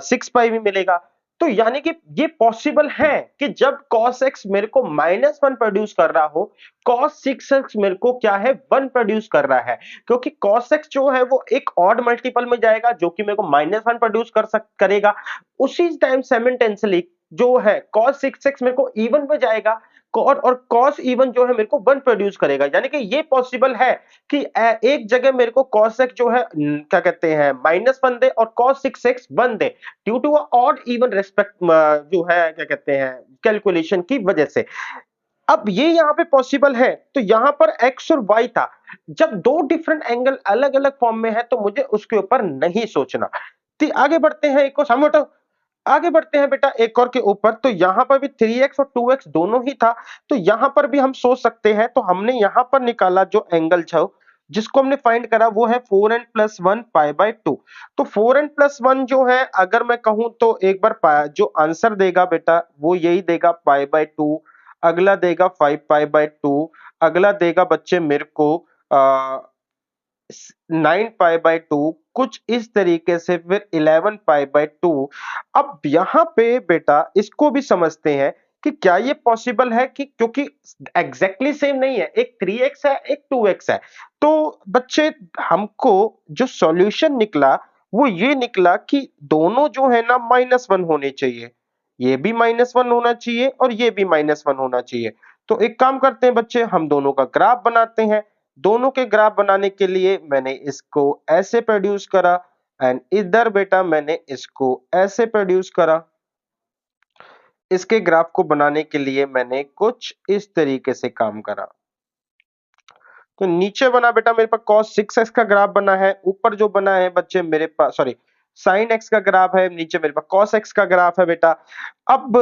6 पाई भी मिलेगा। तो यानी कि ये पॉसिबल है कि जब cos x मेरे को -1 प्रोड्यूस कर रहा हो, cos 6x मेरे को क्या है 1 प्रोड्यूस कर रहा है, क्योंकि cos x जो है वो एक ऑड मल्टीपल में जाएगा जो कि मेरे को -1 प्रोड्यूस करेगा। उसी टाइम साइमल्टेनियसली जो है cos 6x मेरे को इवन में जाएगा, और cos इवन जो है मेरे को 1 प्रोड्यूस करेगा। यानी कि ये पॉसिबल है कि एक जगह मेरे को cos x जो है क्या कहते हैं -1 दे और cos 6x 1 दे, due to odd even respect जो है क्या कहते हैं कैलकुलेशन की वजह से। अब ये यहाँ पे पॉसिबल है, तो यहाँ पर x और y था, जब दो डिफरेंट एंगल अलग अलग फॉर्म में है तो मुझे उसके ऊपर नहीं सोचना। तो आगे बढ़ते हैं, एक और सामने हटो। आगे बढ़ते हैं बेटा एक और के ऊपर, तो यहां पर भी 3x और 2x दोनों ही था, तो यहां पर भी हम सोच सकते हैं। तो हमने यहां पर निकाला जो एंगल था, जिसको हमने फाइंड करा वो है 4n प्लस 1 पाई बाय 2। तो 4n प्लस 1 जो है अगर मैं कहूं तो एक बार जो आंसर देगा बेटा वो यही देगा पाई बाय 2, अगला देगा 5 पाई बाय 2, अगला देगा बच्चे मेरे को 9 पाई बाय 2, कुछ इस तरीके से, फिर 11 पाई बाय 2। अब यहां पे बेटा इसको भी समझते हैं कि क्या ये पॉसिबल है, कि क्योंकि एग्जैक्टली सेम नहीं है, एक 3x है एक 2x है। तो बच्चे हमको जो सॉल्यूशन निकला वो ये निकला कि दोनों जो है ना -1 होने चाहिए, ये भी -1 होना चाहिए और ये भी -1 होना चाहिए। तो एक काम करते हैं बच्चे, हम दोनों का ग्राफ बनाते हैं। दोनों के ग्राफ बनाने के लिए मैंने इसको ऐसे प्रोड्यूस करा एंड इधर बेटा मैंने इसको ऐसे प्रोड्यूस करा। इसके ग्राफ को बनाने के लिए मैंने कुछ इस तरीके से काम करा। तो नीचे बना बेटा मेरे पास cos 6x का ग्राफ बना है, ऊपर जो बना है बच्चे मेरे पास सॉरी sin x का ग्राफ है, नीचे मेरे पास cos x का ग्राफ है बेटा। अब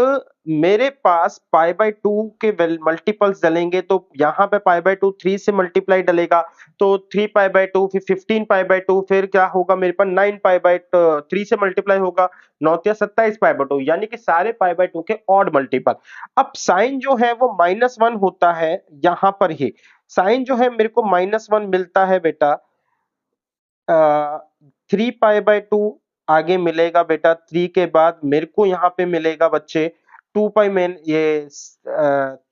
मेरे पास पाई बाय 2 के मल्टीपल्स डलेंगे, तो यहाँ पे पाई बाय 2 3 से मल्टीप्लाई डलेगा, तो 3 पाई बाय 2 फिर 15 पाई बाय 2, फिर क्या होगा मेरे पास 9 पाई बाय 3 से मल्टीप्लाई होगा, 9 या 27 पाई बाय 2, यानी कि सारे पाई बाय 2 के ऑड मल्टीपल। अब साइन जो है वो -1 होता है, यहाँ पर ही साइन जो है मेरे को -1 मिलता है बेटा 3 पाई बाय 2, आगे मिलेगा बेटा 3 के बाद मेरे को यहाँ पे मिलेगा बच्चे 2 पाई में ये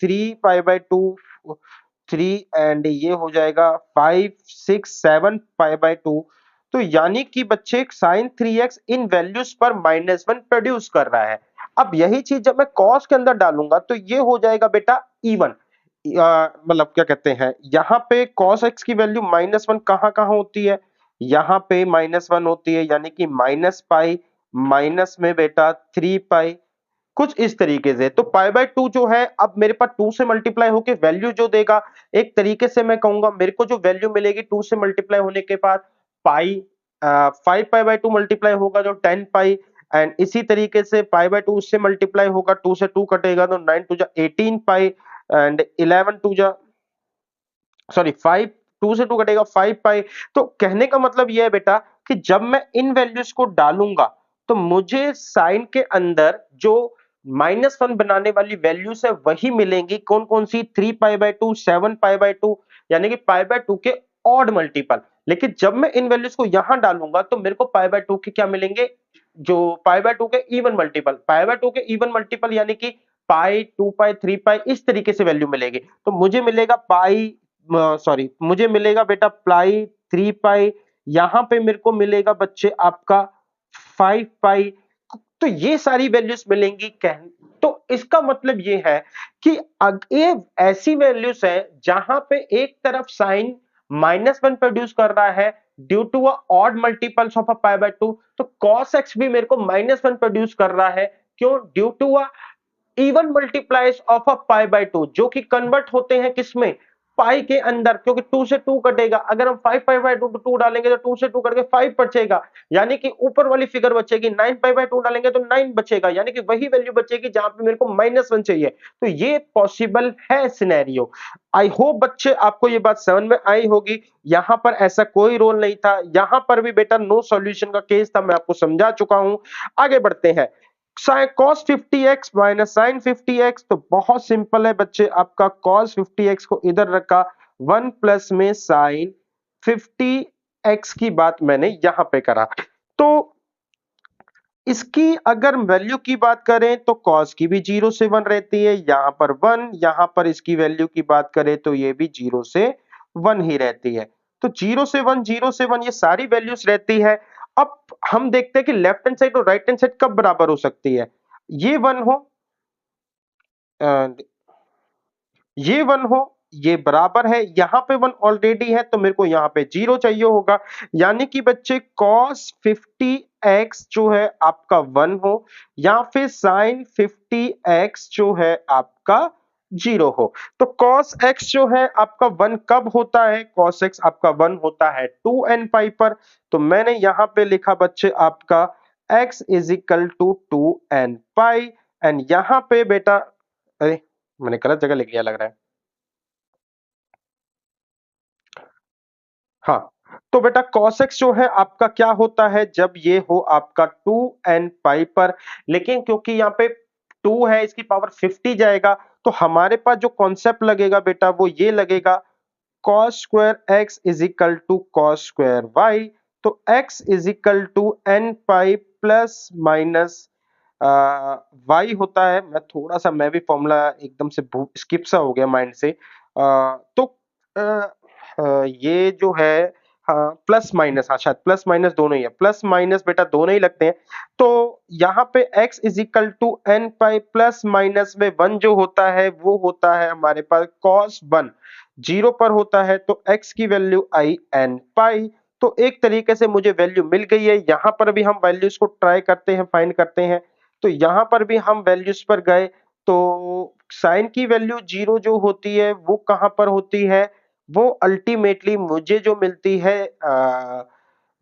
3 पाई बाय 2, 3 एंड ये हो जाएगा 5 6 7 पाई बाय 2। तो यानी कि बच्चे साइन 3x इन वैल्यूज पर -1 प्रोड्यूस कर रहा है। अब यही चीज जब मैं कॉस के अंदर डालूंगा तो ये हो जाएगा बेटा इवन, मतलब क्या कहते हैं यहाँ पे cos x की वैल्यू -1 कहाँ कहाँ होती है, यहाँ पे -1 होती है, यानी कि माइनस पाई, माइनस में बेटा 3 पाई, कुछ इस तरीके से। तो पाई बाय 2 जो है अब मेरे पास 2 से मल्टीप्लाई होके वैल्यू जो देगा, एक तरीके से मैं कहूंगा मेरे को जो वैल्यू मिलेगी 2 से मल्टीप्लाई होने के बाद पाई 5 पाई बाय 2 मल्टीप्लाई होगा जो 10 पाई, एंड इसी तरीके से पाई बाय 2 उससे मल्टीप्लाई होगा, 2 से 2 कटेगा तो 9 टू जा 18 पाई, एंड 11 टू जा सॉरी 5, 2 से 2 कटेगा 5 पाई। तो कहने का मतलब यह है बेटा कि जब मैं इन वैल्यूज को डालूंगा तो मुझे साइन के अंदर जो -1 बनाने वाली वैल्यूज है वही मिलेंगी। कौन कौन सी? 3 पाई बाय 2, 7 पाई बाय 2, यानी कि पाई बाय 2 के ऑड मल्टीपल। लेकिन जब मैं इन वैल्यूज को यहां डालूंगा तो मेरे को पाई बाय 2 के क्या मिलेंगे? जो पाई बाय 2 के इवन मल्टीपल, पाई बाय 2 के इवन मल्टीपल यानी कि पाई, 2 पाई, 3 पाई, इस तरीके से वैल्यू मिलेगी। तो मुझे मिलेगा पाई सॉरी मुझे मिलेगा बेटा पाई, 3 पाई, यहां पे मेरे को मिलेगा बच्चे आपका 5 पाई। तो ये सारी वैल्यूज मिलेंगी। तो इसका मतलब ये है कि ये ऐसी वैल्यूज है जहां पे एक तरफ साइन -1 प्रोड्यूस कर रहा है due to a odd multiples of a pi by 2, तो cos x भी मेरे को -1 प्रोड्यूस कर रहा है। क्यों? Due to a even multiplies of a pi by 2, जो कि कन्वर्ट होते हैं किसमें? पाई के अंदर, क्योंकि 2 से 2 कटेगा। अगर हम 5 पाई बाय 2 2 डालेंगे तो 2 से 2 कट के 5 बचेगा, यानी कि ऊपर वाली फिगर बचेगी। 9 पाई बाय 2 डालेंगे तो 9 बचेगा, यानी कि वही वैल्यू बचेगी जहां पे मेरे को -1 चाहिए। तो ये पॉसिबल है सिनेरियो। आई होप बच्चे आपको ये बात समझ में आई होगी। यहां पर ऐसा कोई रोल नहीं था, यहां पर भी बेटा नो सॉल्यूशन का केस था, मैं आपको समझा चुका हूं। आगे बढ़ते हैं। cos 50x minus sign 50x, तो बहुत सिंपल है बच्चे, आपका cos 50x को इधर रखा, 1 प्लस में साइन 50x की बात मैंने यहां पे करा। तो इसकी अगर वैल्यू की बात करें तो cos की भी 0 से 1 रहती है, यहां पर 1, यहां पर इसकी वैल्यू की बात करें तो ये भी 0 से 1 ही रहती है। तो 0 से 1, 0 से 1 ये सारी वैल्यूज रहती है। अब हम देखते हैं कि लेफ्ट हैंड साइड और राइट हैंड साइड कब बराबर हो सकती है। ये 1 हो, ये 1 हो, ये बराबर है, यहां पे 1 ऑलरेडी है तो मेरे को यहां पे 0 चाहिए होगा। यानी कि बच्चे cos 50x जो है आपका 1 हो, या फिर sin 50x जो है आपका 0 हो। तो cos x जो है आपका 1 कब होता है? cos x आपका 1 होता है 2n पाई पर। तो मैंने यहां पे लिखा बच्चे आपका x is equal to 2n pi, and यहां पे बेटा, अरे मैंने गलत जगह लिख लिया लग रहा है। हाँ, तो बेटा cos x जो है आपका क्या होता है जब ये हो आपका 2n पाई पर, लेकिन क्योंकि यहाँ पे 2 है इसकी पावर 50 जाएगा, तो हमारे पास जो कॉन्सेप्ट लगेगा बेटा वो ये लगेगा cos square x is equal to cos square y। तो x is equal to n pi plus minus y होता है। मैं भी फॉर्मूला एकदम से स्किप सा हो गया माइंड से। तो अ, ये जो है, हाँ प्लस माइनस, हाँ शायद प्लस माइनस दोनों ही है, प्लस माइनस बेटा दोनों ही लगते हैं। तो यहाँ पे x is equal to n pi plus minus में 1 जो होता है वो होता है हमारे पास cos 1, 0 पर होता है तो x की वैल्यू आई एन पाई। तो एक तरीके से मुझे वैल्यू मिल गई है। यहाँ पर भी हम वैल्यूज को ट्राई करते हैं, फाइंड करते हैं। तो यहाँ पर भी हम वैल्यूज पर गए तो साइन की वैल्यू 0 जो होती है वो कहां पर होती है? वो अल्टीमेटली मुझे जो मिलती है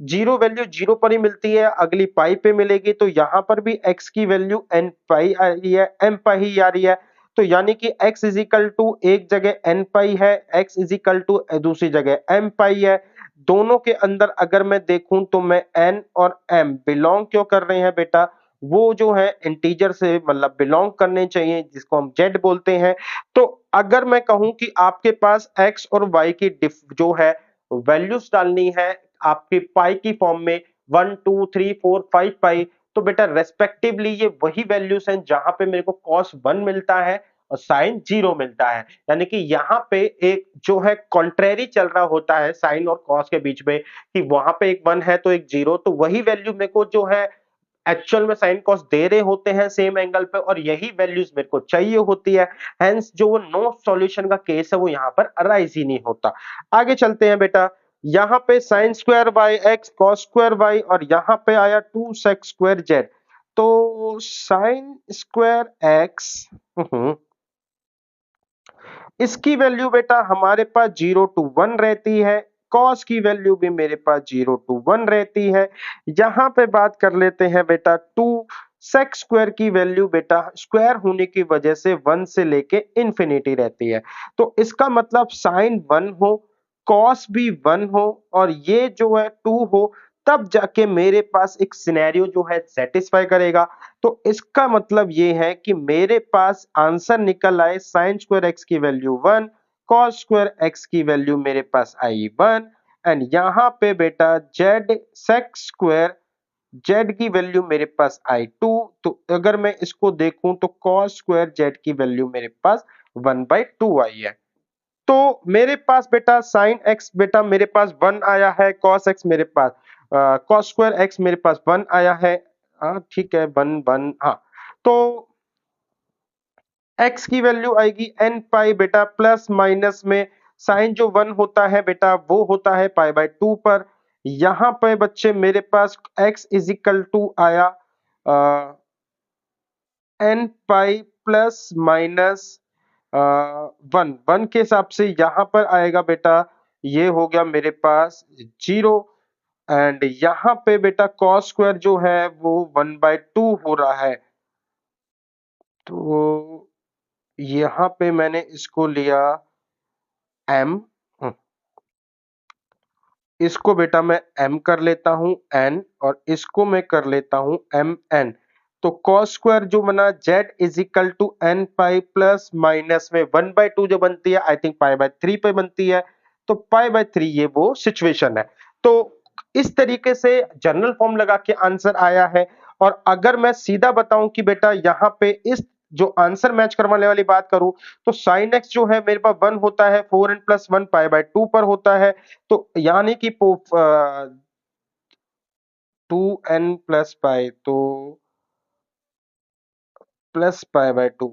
0 वैल्यू 0 पर ही मिलती है, अगली पाई पे मिलेगी। तो यहां पर भी x की वैल्यू n पाई आ रही है, m पाई ही आ रही है। तो यानी कि x इज इक्वल टू एक जगह n पाई है, x इज इक्वल टू दूसरी जगह m पाई है। दोनों के अंदर अगर मैं देखूं तो मैं n और m बिलोंग क्यों कर रहे हैं बेटा? वो जो है इंटीजर से मतलब बिलोंग करने चाहिए, जिसको हम z बोलते हैं। तो अगर मैं कहूं कि आपके पास x और y की जो है वैल्यूज डालनी है आपकी पाई की फॉर्म में 1 2 3 4 5 पाई, तो बेटा रेस्पेक्टिवली ये वही वैल्यूज हैं जहां पे मेरे को cos 1 मिलता है और साइन 0 मिलता है। यानी कि यहाँ पे एक जो है कॉन्ट्रेरी चल रहा होता है साइन और cos के बीच में, कि वहां पे एक 1 है तो एक 0, तो वही वैल्यू मेरे को जो है एक्चुअल में साइन कॉस दे रहे होते हैं सेम एंगल पे, और यही वैल्यूज मेरे को चाहिए होती है। हेंस जो वो नो सॉल्यूशन का केस है वो यहाँ पर अराइज ही नहीं होता। आगे चलते हैं बेटा। यहाँ पे sine square by x, cos square by, और यहाँ पे आया 2 सेक स्क्वायर जेड। तो साइन स्क्वायर एक्स इसकी वैल्यू बेटा हमारे पास 0 to 1 रहती है, कॉस की वैल्यू भी मेरे पास 0 to 1 रहती है। यहाँ पे बात कर लेते हैं बेटा 2 सेक स्क्वायर की वैल्यू बेटा स्क्वायर होने की वजह से 1 से लेके इंफिनिटी रहती है। तो इसका मतलब साइन 1 हो, कॉस भी 1 हो और ये जो है 2 हो, तब जाके मेरे पास एक सिनेरियो जो है सेटिस्फाई करेगा। तो इसका मतलब ये है कि मेरे पास आंसर निकल आए साइन स्क्वायर एक्स की वैल्यू 1, कॉस स्क्वायर एक्स की वैल्यू मेरे पास आई 1 एंड यहाँ पे बेटा जेड सेक स्क्वायर जेड की वैल्यू मेरे पास आई 2। तो अगर मैं इसको देखूं तो कॉस स्क्वायर जेड की वैल्यू मेरे पास 1/2 आई है। तो मेरे पास बेटा साइन एक्स बेटा मेरे पास 1 आया है, कॉस एक्स मेरे पास कॉस स्क्वायर एक्स मेरे पास 1 आया है। हाँ ठीक है 1 1 हाँ। तो एक्स की वैल्यू आएगी एन पाई बेटा प्लस माइनस में साइन जो 1 होता है बेटा वो होता है पाई/2 पर। यहाँ पे बच्चे मेरे पास x इज इक्वल टू आया एन पाई प्लस माइनस 1 के हिसाब से यहाँ पर आएगा बेटा ये हो गया मेरे पास 0 एंड यहाँ पे बेटा कॉस स्क्वायर जो है वो 1/2 हो रहा है। तो यहाँ पे मैंने इसको लिया m, इसको बेटा मैं m कर लेता हूं n और इसको मैं कर लेता हूं mn। तो cos स्क्वायर जो बना z is equal to n pi plus minus में 1/2 जो बनती है आई थिंक पाई/3 पे बनती है। तो पाई/3 ये वो सिचुएशन है। तो इस तरीके से जनरल फॉर्म लगा के आंसर आया है। और अगर मैं सीधा बताऊं कि बेटा यहाँ पे इस जो आंसर मैच करवाने वाली बात करूं तो साइन एक्स जो है मेरे पास 1 होता है 4n प्लस 1 पाई/2 पर होता है। तो यानी कि 2n प्लस पाई तो प्लस पाई/2।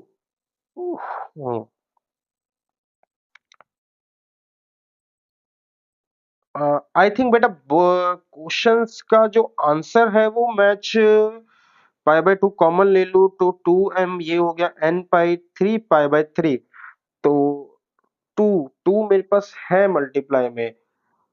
आई थिंक बेटा क्वेश्चंस का जो आंसर है वो मैच पाई/2 कॉमन ले लूं तो 2m ये हो गया n पाई 3 पाई/3। तो 2 2 मेरे पास है मल्टीप्लाई में।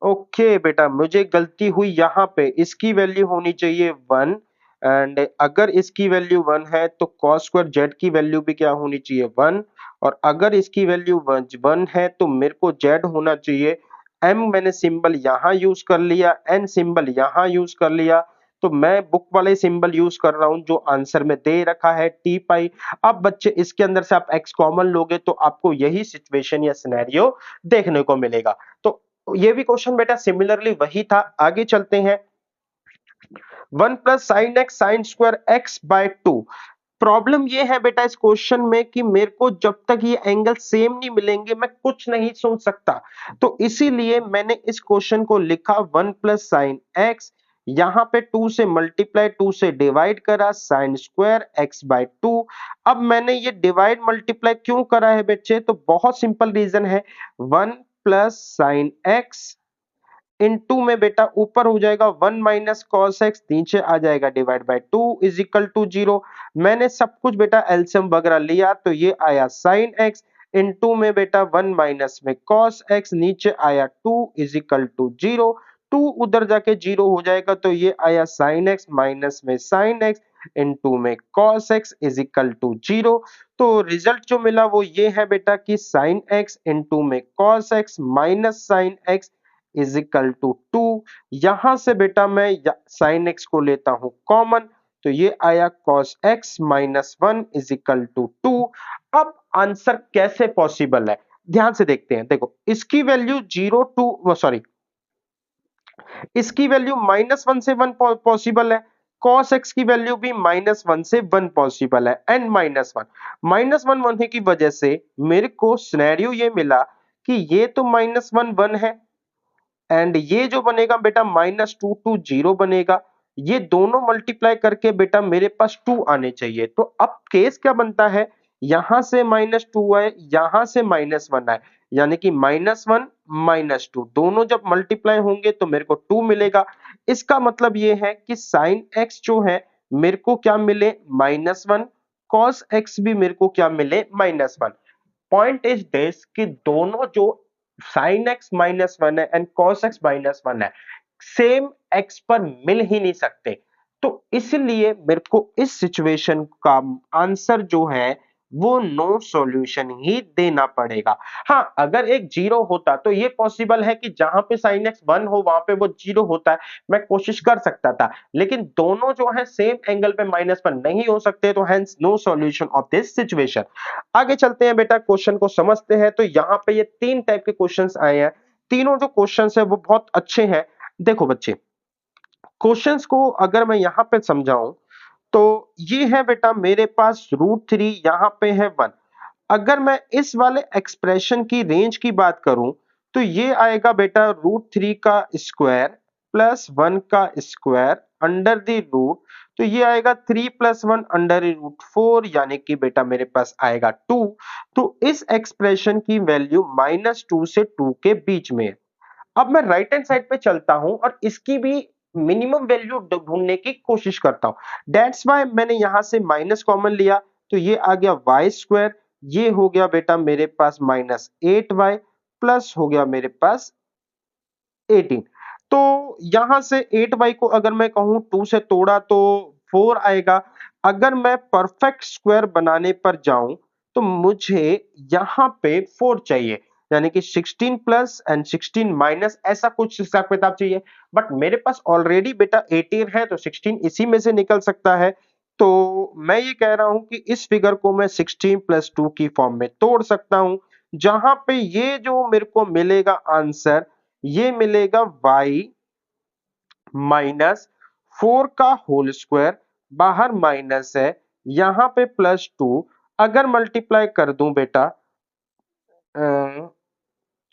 ओके बेटा मुझे गलती हुई यहाँ पे इसकी वैल्यू होनी चाहिए 1 एंड अगर इसकी वैल्यू 1 है तो cos स्क्वायर z की वैल्यू भी क्या होनी चाहिए 1 और अगर इसकी वैल्यू 1 है तो मेरे को z होना चाहिए। m मैंने सिंबल यहाँ यूज कर लिया, n सिंबल यहाँ यूज कर लिया। तो मैं बुक वाले सिंबल यूज कर रहा हूं जो आंसर में दे रखा है t पाई। अब बच्चे इसके अंदर से आप x कॉमन लोगे तो आपको यही सिचुएशन या सिनेरियो देखने को मिलेगा। तो ये भी क्वेश्चन बेटा सिमिलरली वही था। आगे चलते हैं 1 plus sine x sine square x/2। Problem ये है बेटा इस क्वेश्चन में कि मेरे को जब तक ये एंगल सेम नहीं मिलेंगे मैं कुछ नहीं सोच सकता। तो इसीलिए मैंने इस क्वेश्चन को लिखा 1 प्लस साइन एक्स, यहां पे 2 से मल्टीप्लाई 2 से डिवाइड करा साइन स्क्वायर x/2। अब मैंने ये डिवाइड मल्टीप्लाई क्यों करा है बच्चे तो बहुत सिंपल रीजन है। 1 प्लस साइन एक्स इनटू में बेटा ऊपर हो जाएगा 1 माइनस कॉस एक्स, नीचे आ जाएगा divide by 2 is equal to 0। मैंने सब कुछ बेटा एलसीएम वगैरह लिया तो ये आया साइन एक्स इनटू में बेटा 1 माइनस में कॉस एक्स, नीचे आया 2 इज इक्वल टू 0। 2 उधर जाके 0 हो जाएगा तो ये आया साइन एक्स माइनस में साइन एक्स इनटू में cos x is equal to 0। तो रिजल्ट जो मिला वो ये है बेटा कि साइन एक्स इनटू में cos x minus sine x is equal to 2। यहां से बेटा मैं साइन एक्स को लेता हूं कॉमन तो ये आया cos x minus 1 is equal to 2। अब आंसर कैसे पॉसिबल है ध्यान से देखते हैं। देखो इसकी वैल्यू 0 टू सॉरी इसकी वैल्यू -1 से 1 पॉसिबल है, cos x की वैल्यू भी -1 से 1 पॉसिबल है एंड -1 होने की वजह से मेरे को सिनेरियो ये मिला कि ये तो -1 1 है एंड ये जो बनेगा बेटा -2 टू 0 बनेगा। ये दोनों मल्टीप्लाई करके बेटा मेरे पास 2 आने चाहिए। तो अब केस क्या बनता है यहां से -2 आए यहां से -1 आए यानी कि -1 -2 दोनों जब मल्टीप्लाई होंगे तो मेरे को 2 मिलेगा। इसका मतलब ये है कि साइन x जो है मेरे को क्या मिले -1, cos x भी मेरे को क्या मिले -1। पॉइंट इज दिस कि दोनों जो sin x -1 है एंड cos x -1 है, सेम x पर मिल ही नहीं सकते। तो इसलिए मेरे को इस सिचुएशन का आंसर जो है वो नो सॉल्यूशन ही देना पड़ेगा। हाँ, अगर एक जीरो होता तो ये पॉसिबल है कि जहां पे sin x 1 हो वहां पे वो जीरो होता है, मैं कोशिश कर सकता था, लेकिन दोनों जो है सेम एंगल पे माइनस पर नहीं हो सकते, तो hence no solution of this situation. आगे चलते हैं बेटा, क्वेश्चन को समझते हैं। तो यहाँ पे ये तीन टाइप के क्वेश्चंस आए हैं, तीनों जो क्वेश्चंस है वो बहुत अच्छे हैं। देखो बच्चे, क्वेश्चंस को अगर मैं यहाँ पे समझाऊं तो ये है बेटा मेरे पास √3, यहाँ पे है 1। अगर मैं इस वाले एक्सप्रेशन की रेंज की बात करूं तो ये आएगा बेटा √3 का स्क्वायर प्लस 1 का स्क्वायर अंडर द रूट, तो ये आएगा 3 + 1 अंडर √4, यानी कि बेटा मेरे पास आएगा 2। तो इस एक्सप्रेशन की वैल्यू -2 से 2 के बीच में है। अब मैं राइट हैंड साइड पे चलता हूं और इसकी भी मिनिमम वैल्यू ढूंढने की कोशिश करता हूं। दैट्स व्हाई मैंने यहां से माइनस कॉमन लिया, तो ये आ गया वाई स्क्वायर, ये हो गया बेटा मेरे पास -8y, प्लस हो गया मेरे पास 18। तो यहां से 8y को अगर मैं कहूं 2 से तोड़ा तो 4 आएगा। अगर मैं परफेक्ट स्क्वायर बनाने पर जाऊं तो मुझे यहां पे 4 चाहिए, यानी कि 16 प्लस एंड 16 माइनस, ऐसा कुछ हिसाब किताब चाहिए। बट मेरे पास ऑलरेडी बेटा 18 है, तो 16 इसी में से निकल सकता है। तो मैं ये कह रहा हूं कि इस फिगर को मैं 16 + 2 की फॉर्म में तोड़ सकता हूं, जहां पे ये जो मेरे को मिलेगा आंसर, ये मिलेगा y -4 का होल स्क्वायर, बाहर माइनस है, यहां पे +2। अगर मल्टीप्लाई कर दूं बेटा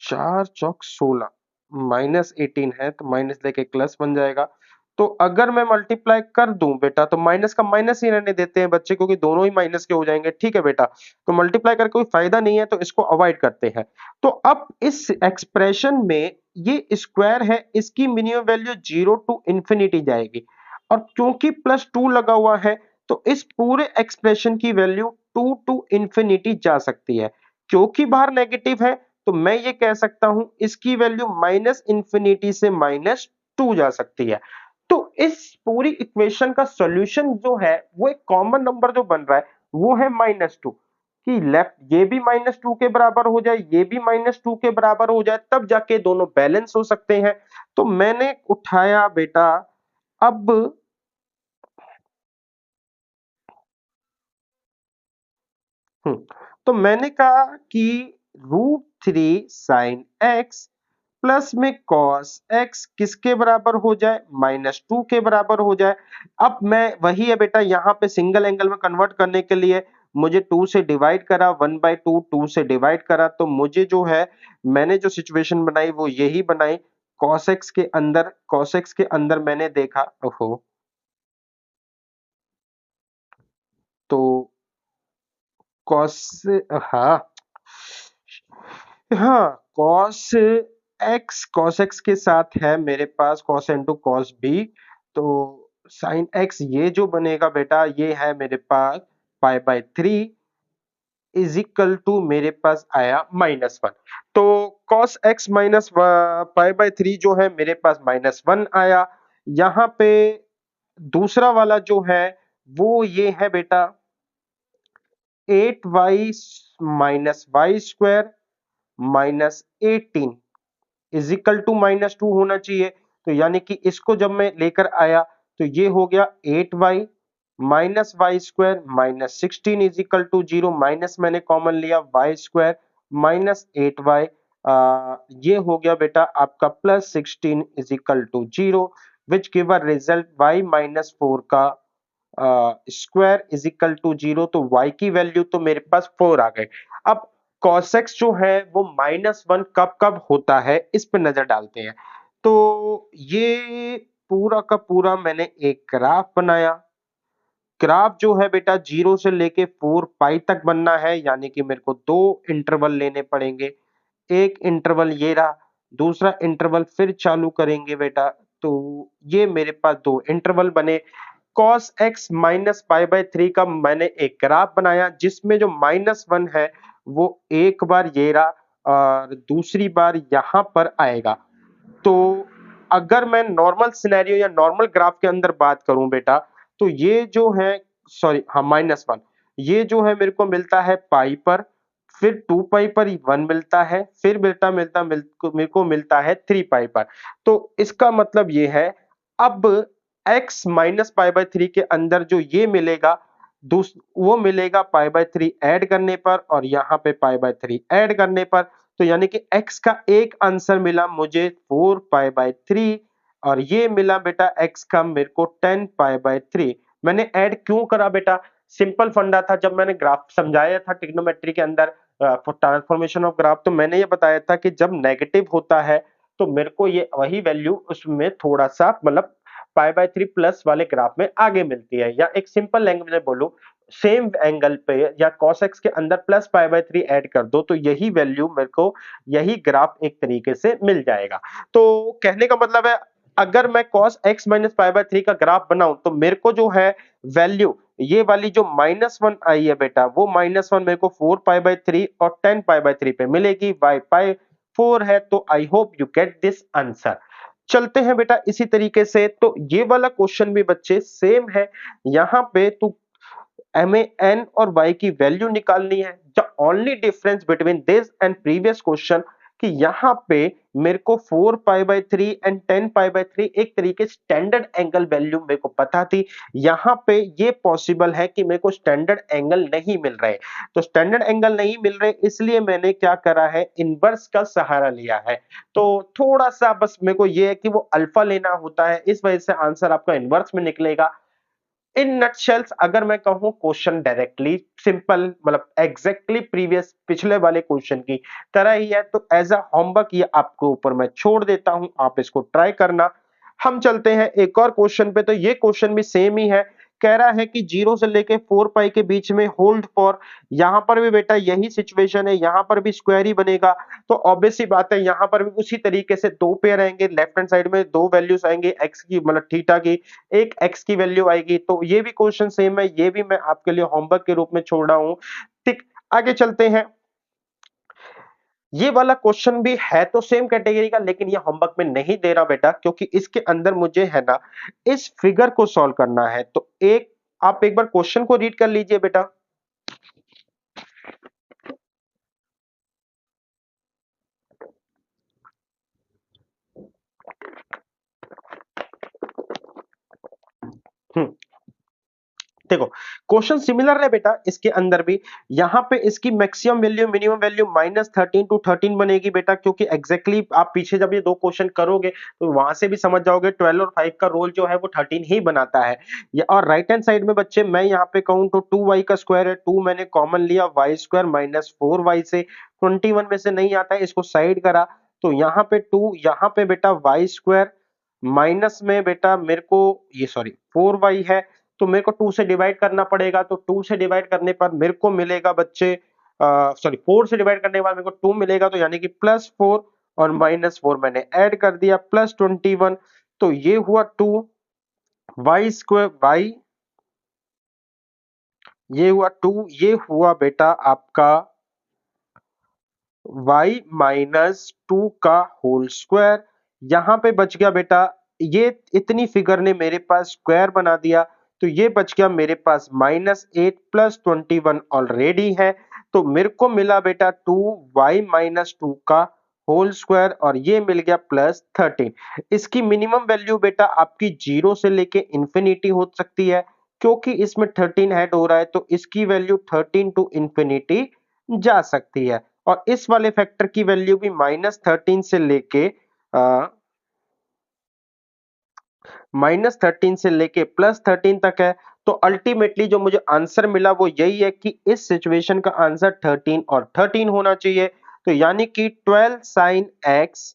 4 चौक 16, -18 है तो माइनस लेके प्लस बन जाएगा। तो अगर मैं मल्टीप्लाई कर दूं बेटा तो माइनस का माइनस ही रहने देते हैं बच्चे, क्योंकि दोनों ही माइनस के हो जाएंगे। ठीक है बेटा, तो मल्टीप्लाई करके कोई फायदा नहीं है, तो इसको अवॉइड करते हैं। तो अब इस एक्सप्रेशन में ये स्क्वायर है, इसकी मिनिमम वैल्यू 0 टू इंफिनिटी जाएगी, और क्योंकि +2 लगा हुआ है तो इस पूरे एक्सप्रेशन की वैल्यू 2 टू इंफिनिटी जा सकती है। क्योंकि बाहर नेगेटिव है तो मैं ये कह सकता हूं इसकी वैल्यू -इंफिनिटी से -2 जा सकती है। तो इस पूरी इक्वेशन का सॉल्यूशन जो है वो एक कॉमन नंबर जो बन रहा है वो है -2, कि लेफ्ट ये भी -2 के बराबर हो जाए, ये भी -2 के बराबर हो जाए, तब जाके दोनों बैलेंस हो सकते हैं। तो मैंने उठाया बेटा, अब तो मैंने कहा कि √3 sin x प्लस में cos x किसके बराबर हो जाए, -2 के बराबर हो जाए। अब मैं वही है बेटा, यहाँ पे सिंगल एंगल में कन्वर्ट करने के लिए मुझे 2 से डिवाइड करा, 1/2 2 से डिवाइड करा, तो मुझे जो है मैंने जो सिचुएशन बनाई वो यही बनाई। cos x के अंदर मैंने देखा, ओहो, तो cos, हाँ हाँ, cos x के साथ है मेरे पास cos इनटू cos b, तो sin x ये जो बनेगा बेटा ये है मेरे पास π/3 इज इक्वल टू मेरे पास आया -1। तो cos x माइनस π/3 जो है मेरे पास -1 आया। यहाँ पे दूसरा वाला जो है वो ये है बेटा 8y -y square -18 is equal to -2 होना चाहिए। तो यानी कि इसको जब मैं लेकर आया तो ये हो गया 8y -y square -16 is equal to 0, minus मैंने कॉमन लिया y स्क्वायर -8y, ये हो गया बेटा आपका +16 is equal to 0, which give a result y -4 का स्क्वायर इज इक्वल टू 0। तो y की वैल्यू तो मेरे पास 4 आ गए। अब cos x जो है वो -1 कब कब होता है इस पे नजर डालते हैं। तो ये पूरा का पूरा मैंने एक ग्राफ बनाया। ग्राफ जो है बेटा 0 से लेके 4 पाई तक बनना है, यानी कि मेरे को दो इंटरवल लेने पड़ेंगे। एक इंटरवल ये रहा, दूसरा इंटरवल फिर चालू करेंगे बेटा, तो ये मेरे पास दो इंटरवल बने। cos x minus pi by 3 का मैंने एक ग्राफ बनाया जिसमें जो -1 है वो एक बार ये रहा और दूसरी बार यहां पर आएगा। तो अगर मैं नॉर्मल सिनेरियो या नॉर्मल ग्राफ के अंदर बात करूं बेटा, तो ये जो है सॉरी हाँ -1 ये जो है मेरे को मिलता है पाई पर, फिर 2 पाई पर 1 मिलता है, फिर मेरे को मिलता है 3 पाई पर। तो इसका मतलब ये है अब x माइनस पाई बाय 3 के अंदर जो ये मिलेगा वो मिलेगा पाई बाय 3 ऐड करने पर और यहाँ पे पाई बाय 3 ऐड करने पर। तो यानी कि x का एक आंसर मिला मुझे 4 पाई बाय 3 और ये मिला बेटा x का मेरे को 10 पाई बाय 3। मैंने ऐड क्यों करा बेटा? सिंपल फंडा था। जब मैंने ग्राफ समझाया था ट्रिग्नोमेट्री के अंदर फॉर ट्रांसफॉर्मेशन ऑफ ग्राफ, तो मैंने ये बताया था कि जब नेगेटिव होता है तो मेरे को ये वही वैल्यू उसमें थोड़ा सा मतलब पाई बाय 3 प्लस वाले ग्राफ में आगे मिलती है। या एक सिंपल लैंग्वेज में बोलूं, सेम एंगल पे या cos x के अंदर प्लस पाई बाय 3 ऐड कर दो तो यही वैल्यू मेरे को यही ग्राफ एक तरीके से मिल जाएगा। तो कहने का मतलब है अगर मैं cos x minus pi by 3 का ग्राफ बनाऊं तो मेरे को जो है वैल्यू ये वाली जो -1 आई है बेटा, वो -1 मेरे को 4 पाई बाय 3 और 10 पाई बाय 3 पे मिलेगी। बाय पाई 4 है तो I hope you get this answer. चलते हैं बेटा इसी तरीके से। तो ये वाला क्वेश्चन भी बच्चे सेम है। यहां पे तू हमें n और y की वैल्यू निकालनी है। The only difference between this and previous question कि यहाँ पे मेरे को 4 pi by 3 and 10 pi by 3 एक तरीके स्टैंडर्ड एंगल वैल्यू मेरे को पता थी। यहाँ पे ये पॉसिबल है कि मेरे को स्टैंडर्ड एंगल नहीं मिल रहे। तो स्टैंडर्ड एंगल नहीं मिल रहे इसलिए मैंने क्या करा है, इनवर्स का सहारा लिया है। तो थोड़ा सा बस मेरे को ये है कि वो अल्फा लेना होता है, इस वजह से आंसर आपका इनवर्स में निकलेगा। इन नटशेल्स अगर मैं कहूं क्वेश्चन डायरेक्टली सिंपल मतलब एग्जैक्टली प्रीवियस पिछले वाले क्वेश्चन की तरह ही है। तो एज अ होमवर्क ये आपको ऊपर मैं छोड़ देता हूं, आप इसको ट्राई करना। हम चलते हैं एक और क्वेश्चन पे। तो ये क्वेश्चन भी सेम ही है। कह रहा है कि 0 से लेके 4 पाई के बीच में होल्ड फॉर, यहां पर भी बेटा यही सिचुएशन है, यहां पर भी स्क्वायर ही बनेगा। तो ऑब्वियस सी बात है यहां पर भी उसी तरीके से दो पेयर आएंगे, लेफ्ट हैंड साइड में दो वैल्यूज आएंगे एक्स की मतलब थीटा की, एक एक्स की वैल्यू आएगी। तो ये भी क्वेश्चन सेम है, ये भी मैं आपके लिए होमवर्क के रूप में छोड़ रहा हूं। ठीक, आगे चलते हैं। ये वाला क्वेश्चन भी है तो सेम कैटेगरी का, लेकिन ये होमवर्क में नहीं दे रहा बेटा क्योंकि इसके अंदर मुझे है ना इस फिगर को सॉल्व करना है। तो एक आप एक बार क्वेश्चन को रीड कर लीजिए बेटा। हम्म देखो क्वेश्चन सिमिलर है बेटा इसके अंदर भी। यहां पे इसकी maximum value minimum value -13 to 13 बनेगी बेटा, क्योंकि एग्जैक्टली आप पीछे जब ये दो क्वेश्चन करोगे तो वहां से भी समझ जाओगे 12 और 5 का रोल जो है वो 13 ही बनाता है। और राइट हैंड साइड में बच्चे मैं यहाँ पे कहूँ तो 2y का स्क्वायर है, 2 मैंने कॉमन लिया, वाई स्क्वायर -4y से 21 में से नहीं आता है, इसको साइड करा। तो यहाँ पे 2, यहाँ पे बेटा वाई स्क्वायर माइनस में बेटा मेरे को ये सॉरी 4y है, तो मेरे को 2 से डिवाइड करना पड़ेगा। तो 2 से डिवाइड करने पर मेरे को मिलेगा बच्चे सॉरी 4 से डिवाइड करने के बाद मेरे को 2 मिलेगा, तो यानी कि +4 और -4 मैंने ऐड कर दिया +21। तो ये हुआ 2 वाई स्क्वायर वाई, ये हुआ 2, ये हुआ बेटा आपका y -2 का होल स्क्वायर। यहां पे बच गया बेटा ये इतनी फिगर ने मेरे पास स्क्वायर बना दिया, तो ये बच गया मेरे पास -8 + 21 ऑलरेडी है। तो मेरे को मिला बेटा 2y -2 का होल स्क्वायर और ये मिल गया +13। इसकी मिनिमम वैल्यू बेटा आपकी 0 से लेके इंफिनिटी हो सकती है, क्योंकि इसमें 13 ऐड हो रहा है तो इसकी वैल्यू 13 टू इंफिनिटी जा सकती है। और इस वाले फैक्टर की वैल्यू भी -13 से लेके +13 तक है। तो अल्टीमेटली जो मुझे आंसर मिला वो यही है कि इस सिचुएशन का आंसर 13 और 13 होना चाहिए। तो यानी कि 12 sin x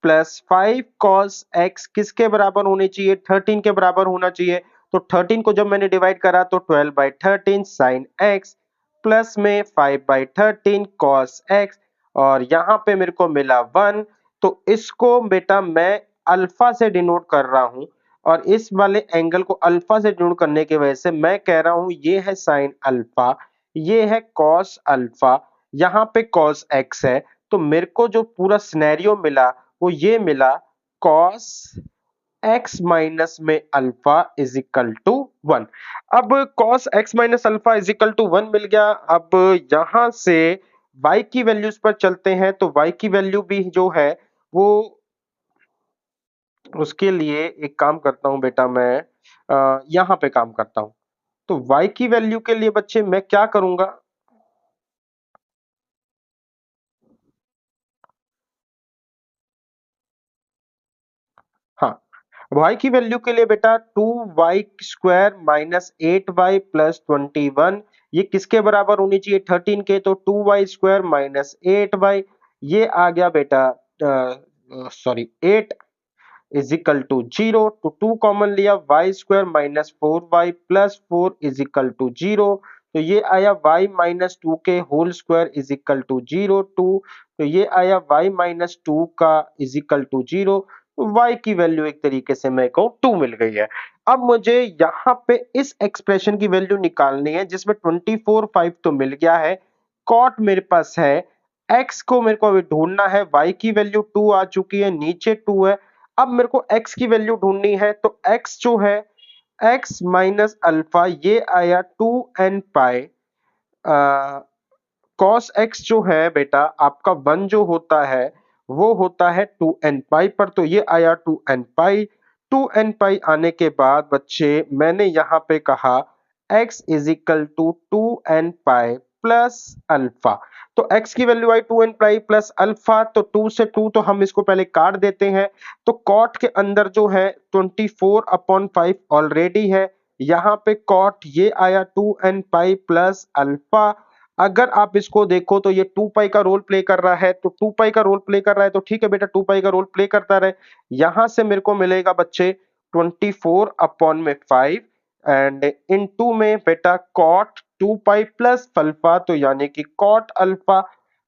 plus 5 cos x किसके बराबर होने चाहिए, 13 के बराबर होना चाहिए। तो 13 को जब मैंने डिवाइड करा तो 12/13 sin x प्लस में 5/13 cos x और यहां पे मेरे को मिला 1। तो इसको बेटा मैं अल्फा से डिनोट कर रहा हूं। और इस वाले एंगल को अल्फा से डिनोट करने की वजह से मैं कह रहा हूं ये है साइन अल्फा, ये है कॉस अल्फा, यहाँ पे कॉस एक्स है। तो मेरे को जो पूरा सिनेरियो मिला वो ये मिला, कॉस एक्स माइनस में अल्फा इज इक्वल टू 1। अब cos x minus alpha is equal to 1 मिल गया। अब यहां से y की वैल्यूज पर चलते हैं, तो y की वैल्यू भी जो है वो, उसके लिए एक काम करता हूं बेटा, मैं यहां पे काम करता हूं। तो y की वैल्यू के लिए बच्चे मैं क्या करूंगा, हाँ, y की वैल्यू के लिए बेटा 2y square minus 8y plus 21, ये किसके बराबर होनी चाहिए 13 के, तो 2y स्क्वायर माइनस 8y, ये आ गया बेटा सॉरी 8 इज इक्वल टू 0। तो 2 कॉमन लिया, y square minus 4y plus 4 is equal to 0। तो ये आया y माइनस 2 के whole square is equal to 0 2। तो ये आया y माइनस 2 का इज इक्वल टू 0। y की वैल्यू एक तरीके से मेरे को 2 मिल गई है। अब मुझे यहाँ पे इस एक्सप्रेशन की वैल्यू निकालनी है जिसमें 24 5 तो मिल गया है, कॉट मेरे पास है, x को मेरे को अभी ढूंढना है, y की वैल्यू 2 आ चुकी है, नीचे 2 है। अब मेरे को x की वैल्यू ढूंढनी है, तो x जो है x माइनस अल्फा, ये आया 2n पाई कॉस एक्स जो है बेटा आपका 1 जो होता है वो होता है 2n पाई पर, तो ये आया 2n पाई। 2n पाई आने के बाद बच्चे मैंने यहाँ पे कहा x is equal to 2n pi plus alpha. तो x की वैल्यू आई 2n पाई प्लस अल्फा, तो 2 से 2 तो हम इसको पहले काट देते हैं। तो कॉट के अंदर जो है 24/5 ऑलरेडी है, यहाँ पे कॉट ये आया 2n पाई प्लस अल्फा। अगर आप इसको देखो तो ये 2 पाई का रोल प्ले कर रहा है, तो 2 पाई का रोल प्ले कर रहा है तो ठीक है बेटा 2 पाई का रोल प्ले करता रहे। यहां से मेरे को मिलेगा बच्चे 24/5 एंड इन टू में बेटा कॉट 2 पाई प्लस अल्फा, तो यानी कि कॉट अल्फा।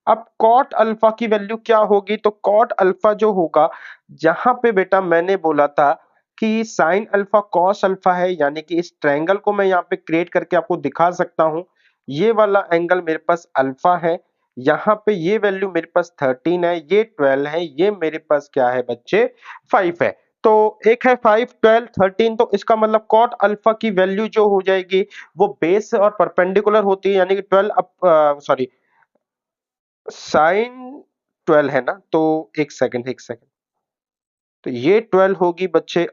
अब कॉट अल्फा की वैल्यू क्या होगी, तो कॉट अल्फा जो होगा, जहां पे बेटा मैंने बोला था कि साइन अल्फा कॉस अल्फा है, यानी कि इस ट्रायंगल को मैं यहाँ पे क्रिएट करके आपको दिखा सकता हूं। ये वाला एंगल मेरे पास अल्फा है, यहाँ पे ये वैल्यू मेरे पास 13 है, ये 12 है, ये मेरे पास क्या है बच्चे 5 है। तो एक है 5 12 13, तो इसका मतलब कॉट अल्फा की वैल्यू जो हो जाएगी वो बेस और परपेंडिकुलर होती है, यानी कि 12 अप सॉरी साइन 12 है ना, तो एक सेकंड, तो ये 12 होगी बच्चे,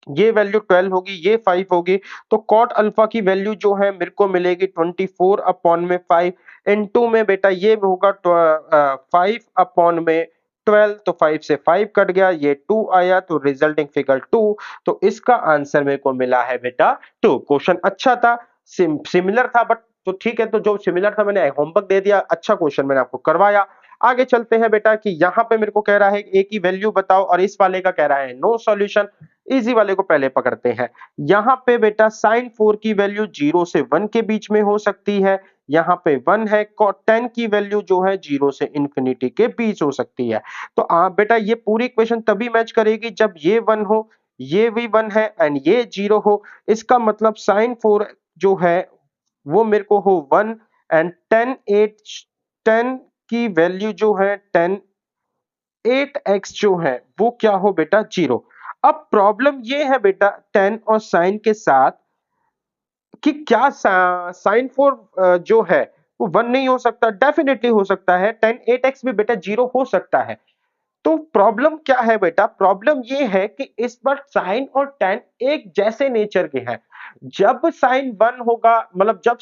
ये वैल्यू 12 होगी, ये 5 होगी। तो कॉट अल्फा की वैल्यू जो है मेरे को मिलेगी 24 अपॉन में 5 इनटू में बेटा ये होगा 5 अपॉन में 12, तो 5 से 5 कट गया, ये 2 आया, तो रिजल्टिंग फिगर 2। तो इसका आंसर मेरे को मिला है बेटा 2। क्वेश्चन अच्छा था, सिमिलर था, बट तो ठीक है, तो जो सिमिलर था मैंने होमवर्क दे दिया, अच्छा क्वेश्चन मैंने आपको करवाया। आगे चलते हैं बेटा कि यहाँ पे मेरे को कह रहा है ए की वैल्यू बताओ, और इस वाले का कह रहा है नो सॉल्यूशन। इजी वाले को पहले पकड़ते हैं। यहाँ पे बेटा साइन 4 की वैल्यू 0 से 1 के बीच में हो सकती है, यहाँ पे 1 है। कॉट 10 की वैल्यू जो है 0 से इंफिनिटी के बीच हो सकती है। तो आप बेटा ये पूरी इक्वेशन तभी मैच करेगी जब ये 1 हो, ये भी 1 है एंड ये 0 हो। इसका मतलब साइन 4 जो है वो मेरे को हो 1 एंड 10 की वैल्यू जो है 8x जो है वो क्या हो बेटा 0। अब प्रॉब्लम ये है बेटा 10 और साइन के साथ कि क्या साइन 4 जो है वो 1 नहीं हो सकता, डेफिनेटली हो सकता है। 10 8x भी बेटा 0 हो सकता है। तो प्रॉब्लम क्या है बेटा, प्रॉब्लम ये है कि इस बार साइन और टेन एक जैसे नेचर के हैं। जब साइन 1 होगा, मतलब जब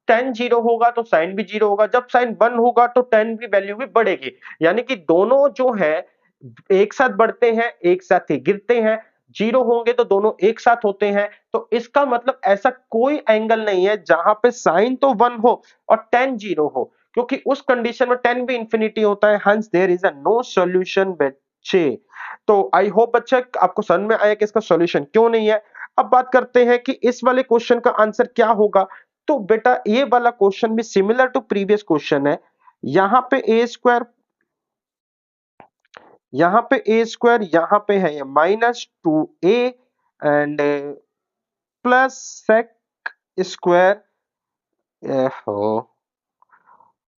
टेन 0 होगा तो साइन भी 0 होगा, जब साइन 1 होगा तो टेन की वैल्यू भी बढ़ेगी, यानी कि दोनों जो है एक साथ बढ़ते हैं एक साथ ही गिरते हैं। 0 होंगे तो दोनों एक साथ होते हैं। तो इसका मतलब ऐसा कोई एंगल नहीं है जहां पे साइन तो 1 हो और टेन 0 हो, क्योंकि उस कंडीशन में 10 भी इंफिनिटी होता है, hence there is a no solution बच्चे। तो आई होप बच्चे आपको समझ में आया कि इसका सॉल्यूशन क्यों नहीं है। अब बात करते हैं कि इस वाले क्वेश्चन का आंसर क्या होगा। तो बेटा ये वाला क्वेश्चन भी सिमिलर टू प्रीवियस क्वेश्चन है। यहां पे ए स्क्वायर यहाँ पे ए स्क्वायर, यहाँ पे है ये -2a and plus sec square हो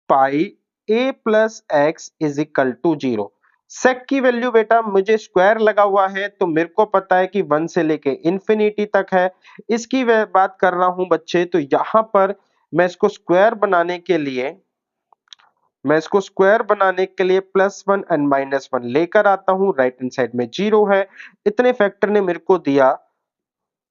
pi a plus x is equal to 0। Sec की वैल्यू बेटा मुझे स्क्वायर लगा हुआ है तो मेरे को पता है कि 1 से लेके इंफिनिटी तक है। इसकी बात कर रहा हूं बच्चे, तो यहां पर मैं इसको स्क्वायर बनाने के लिए +1 एंड -1 लेकर आता हूं। राइट हैंड साइड में 0 है। इतने फैक्टर ने मेरे को दिया,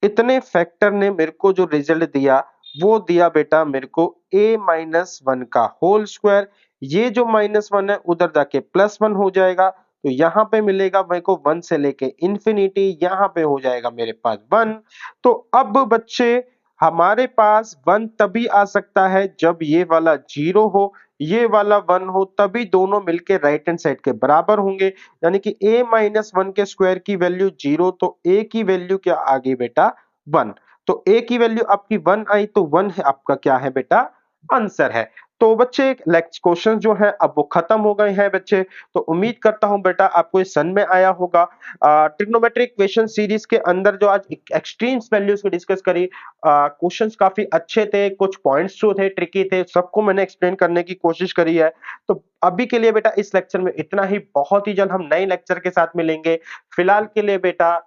इतने फैक्टर ने मेरे को जो रिजल्ट दिया वो दिया बेटा मेरे को a-1 का होल स्क्वायर। ये जो -1 है उधर जाके +1 हो जाएगा, तो यहाँ पे मिलेगा मेरे को 1 से लेके इंफिनिटी, यहाँ पे हो जाएगा मेरे पास 1। तो अब बच्चे हमारे पास 1 तभी आ सकता है जब ये वाला 0 हो, ये वाला 1 हो, तभी दोनों मिलके राइट हैंड साइड के बराबर होंगे। यानी कि a-1 के स्क्वायर की वैल्यू 0, तो a की वैल्यू क्या आ गई बेटा 1। तो a की वैल्यू आपकी 1 आई, तो 1 है आपका क्या है बेटा आंसर है। तो बच्चे क्वेश्चन जो है अब वो खत्म हो गए हैं बच्चे। तो उम्मीद करता हूं बेटा आपको ये समझ में आया होगा। ट्रिग्नोमेट्रिक इक्वेशन सीरीज के अंदर जो आज एक्सट्रीम्स वैल्यूज को डिस्कस करी, क्वेश्चंस काफी अच्छे थे, कुछ पॉइंट्स जो थे ट्रिकी थे, सबको मैंने एक्सप्लेन करने की कोशिश करी है। तो अभी के लिए बेटा इस लेक्चर में इतना ही। बहुत ही जल्द हम नए लेक्चर के साथ मिलेंगे। फिलहाल के लिए बेटा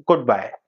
गुड बाय।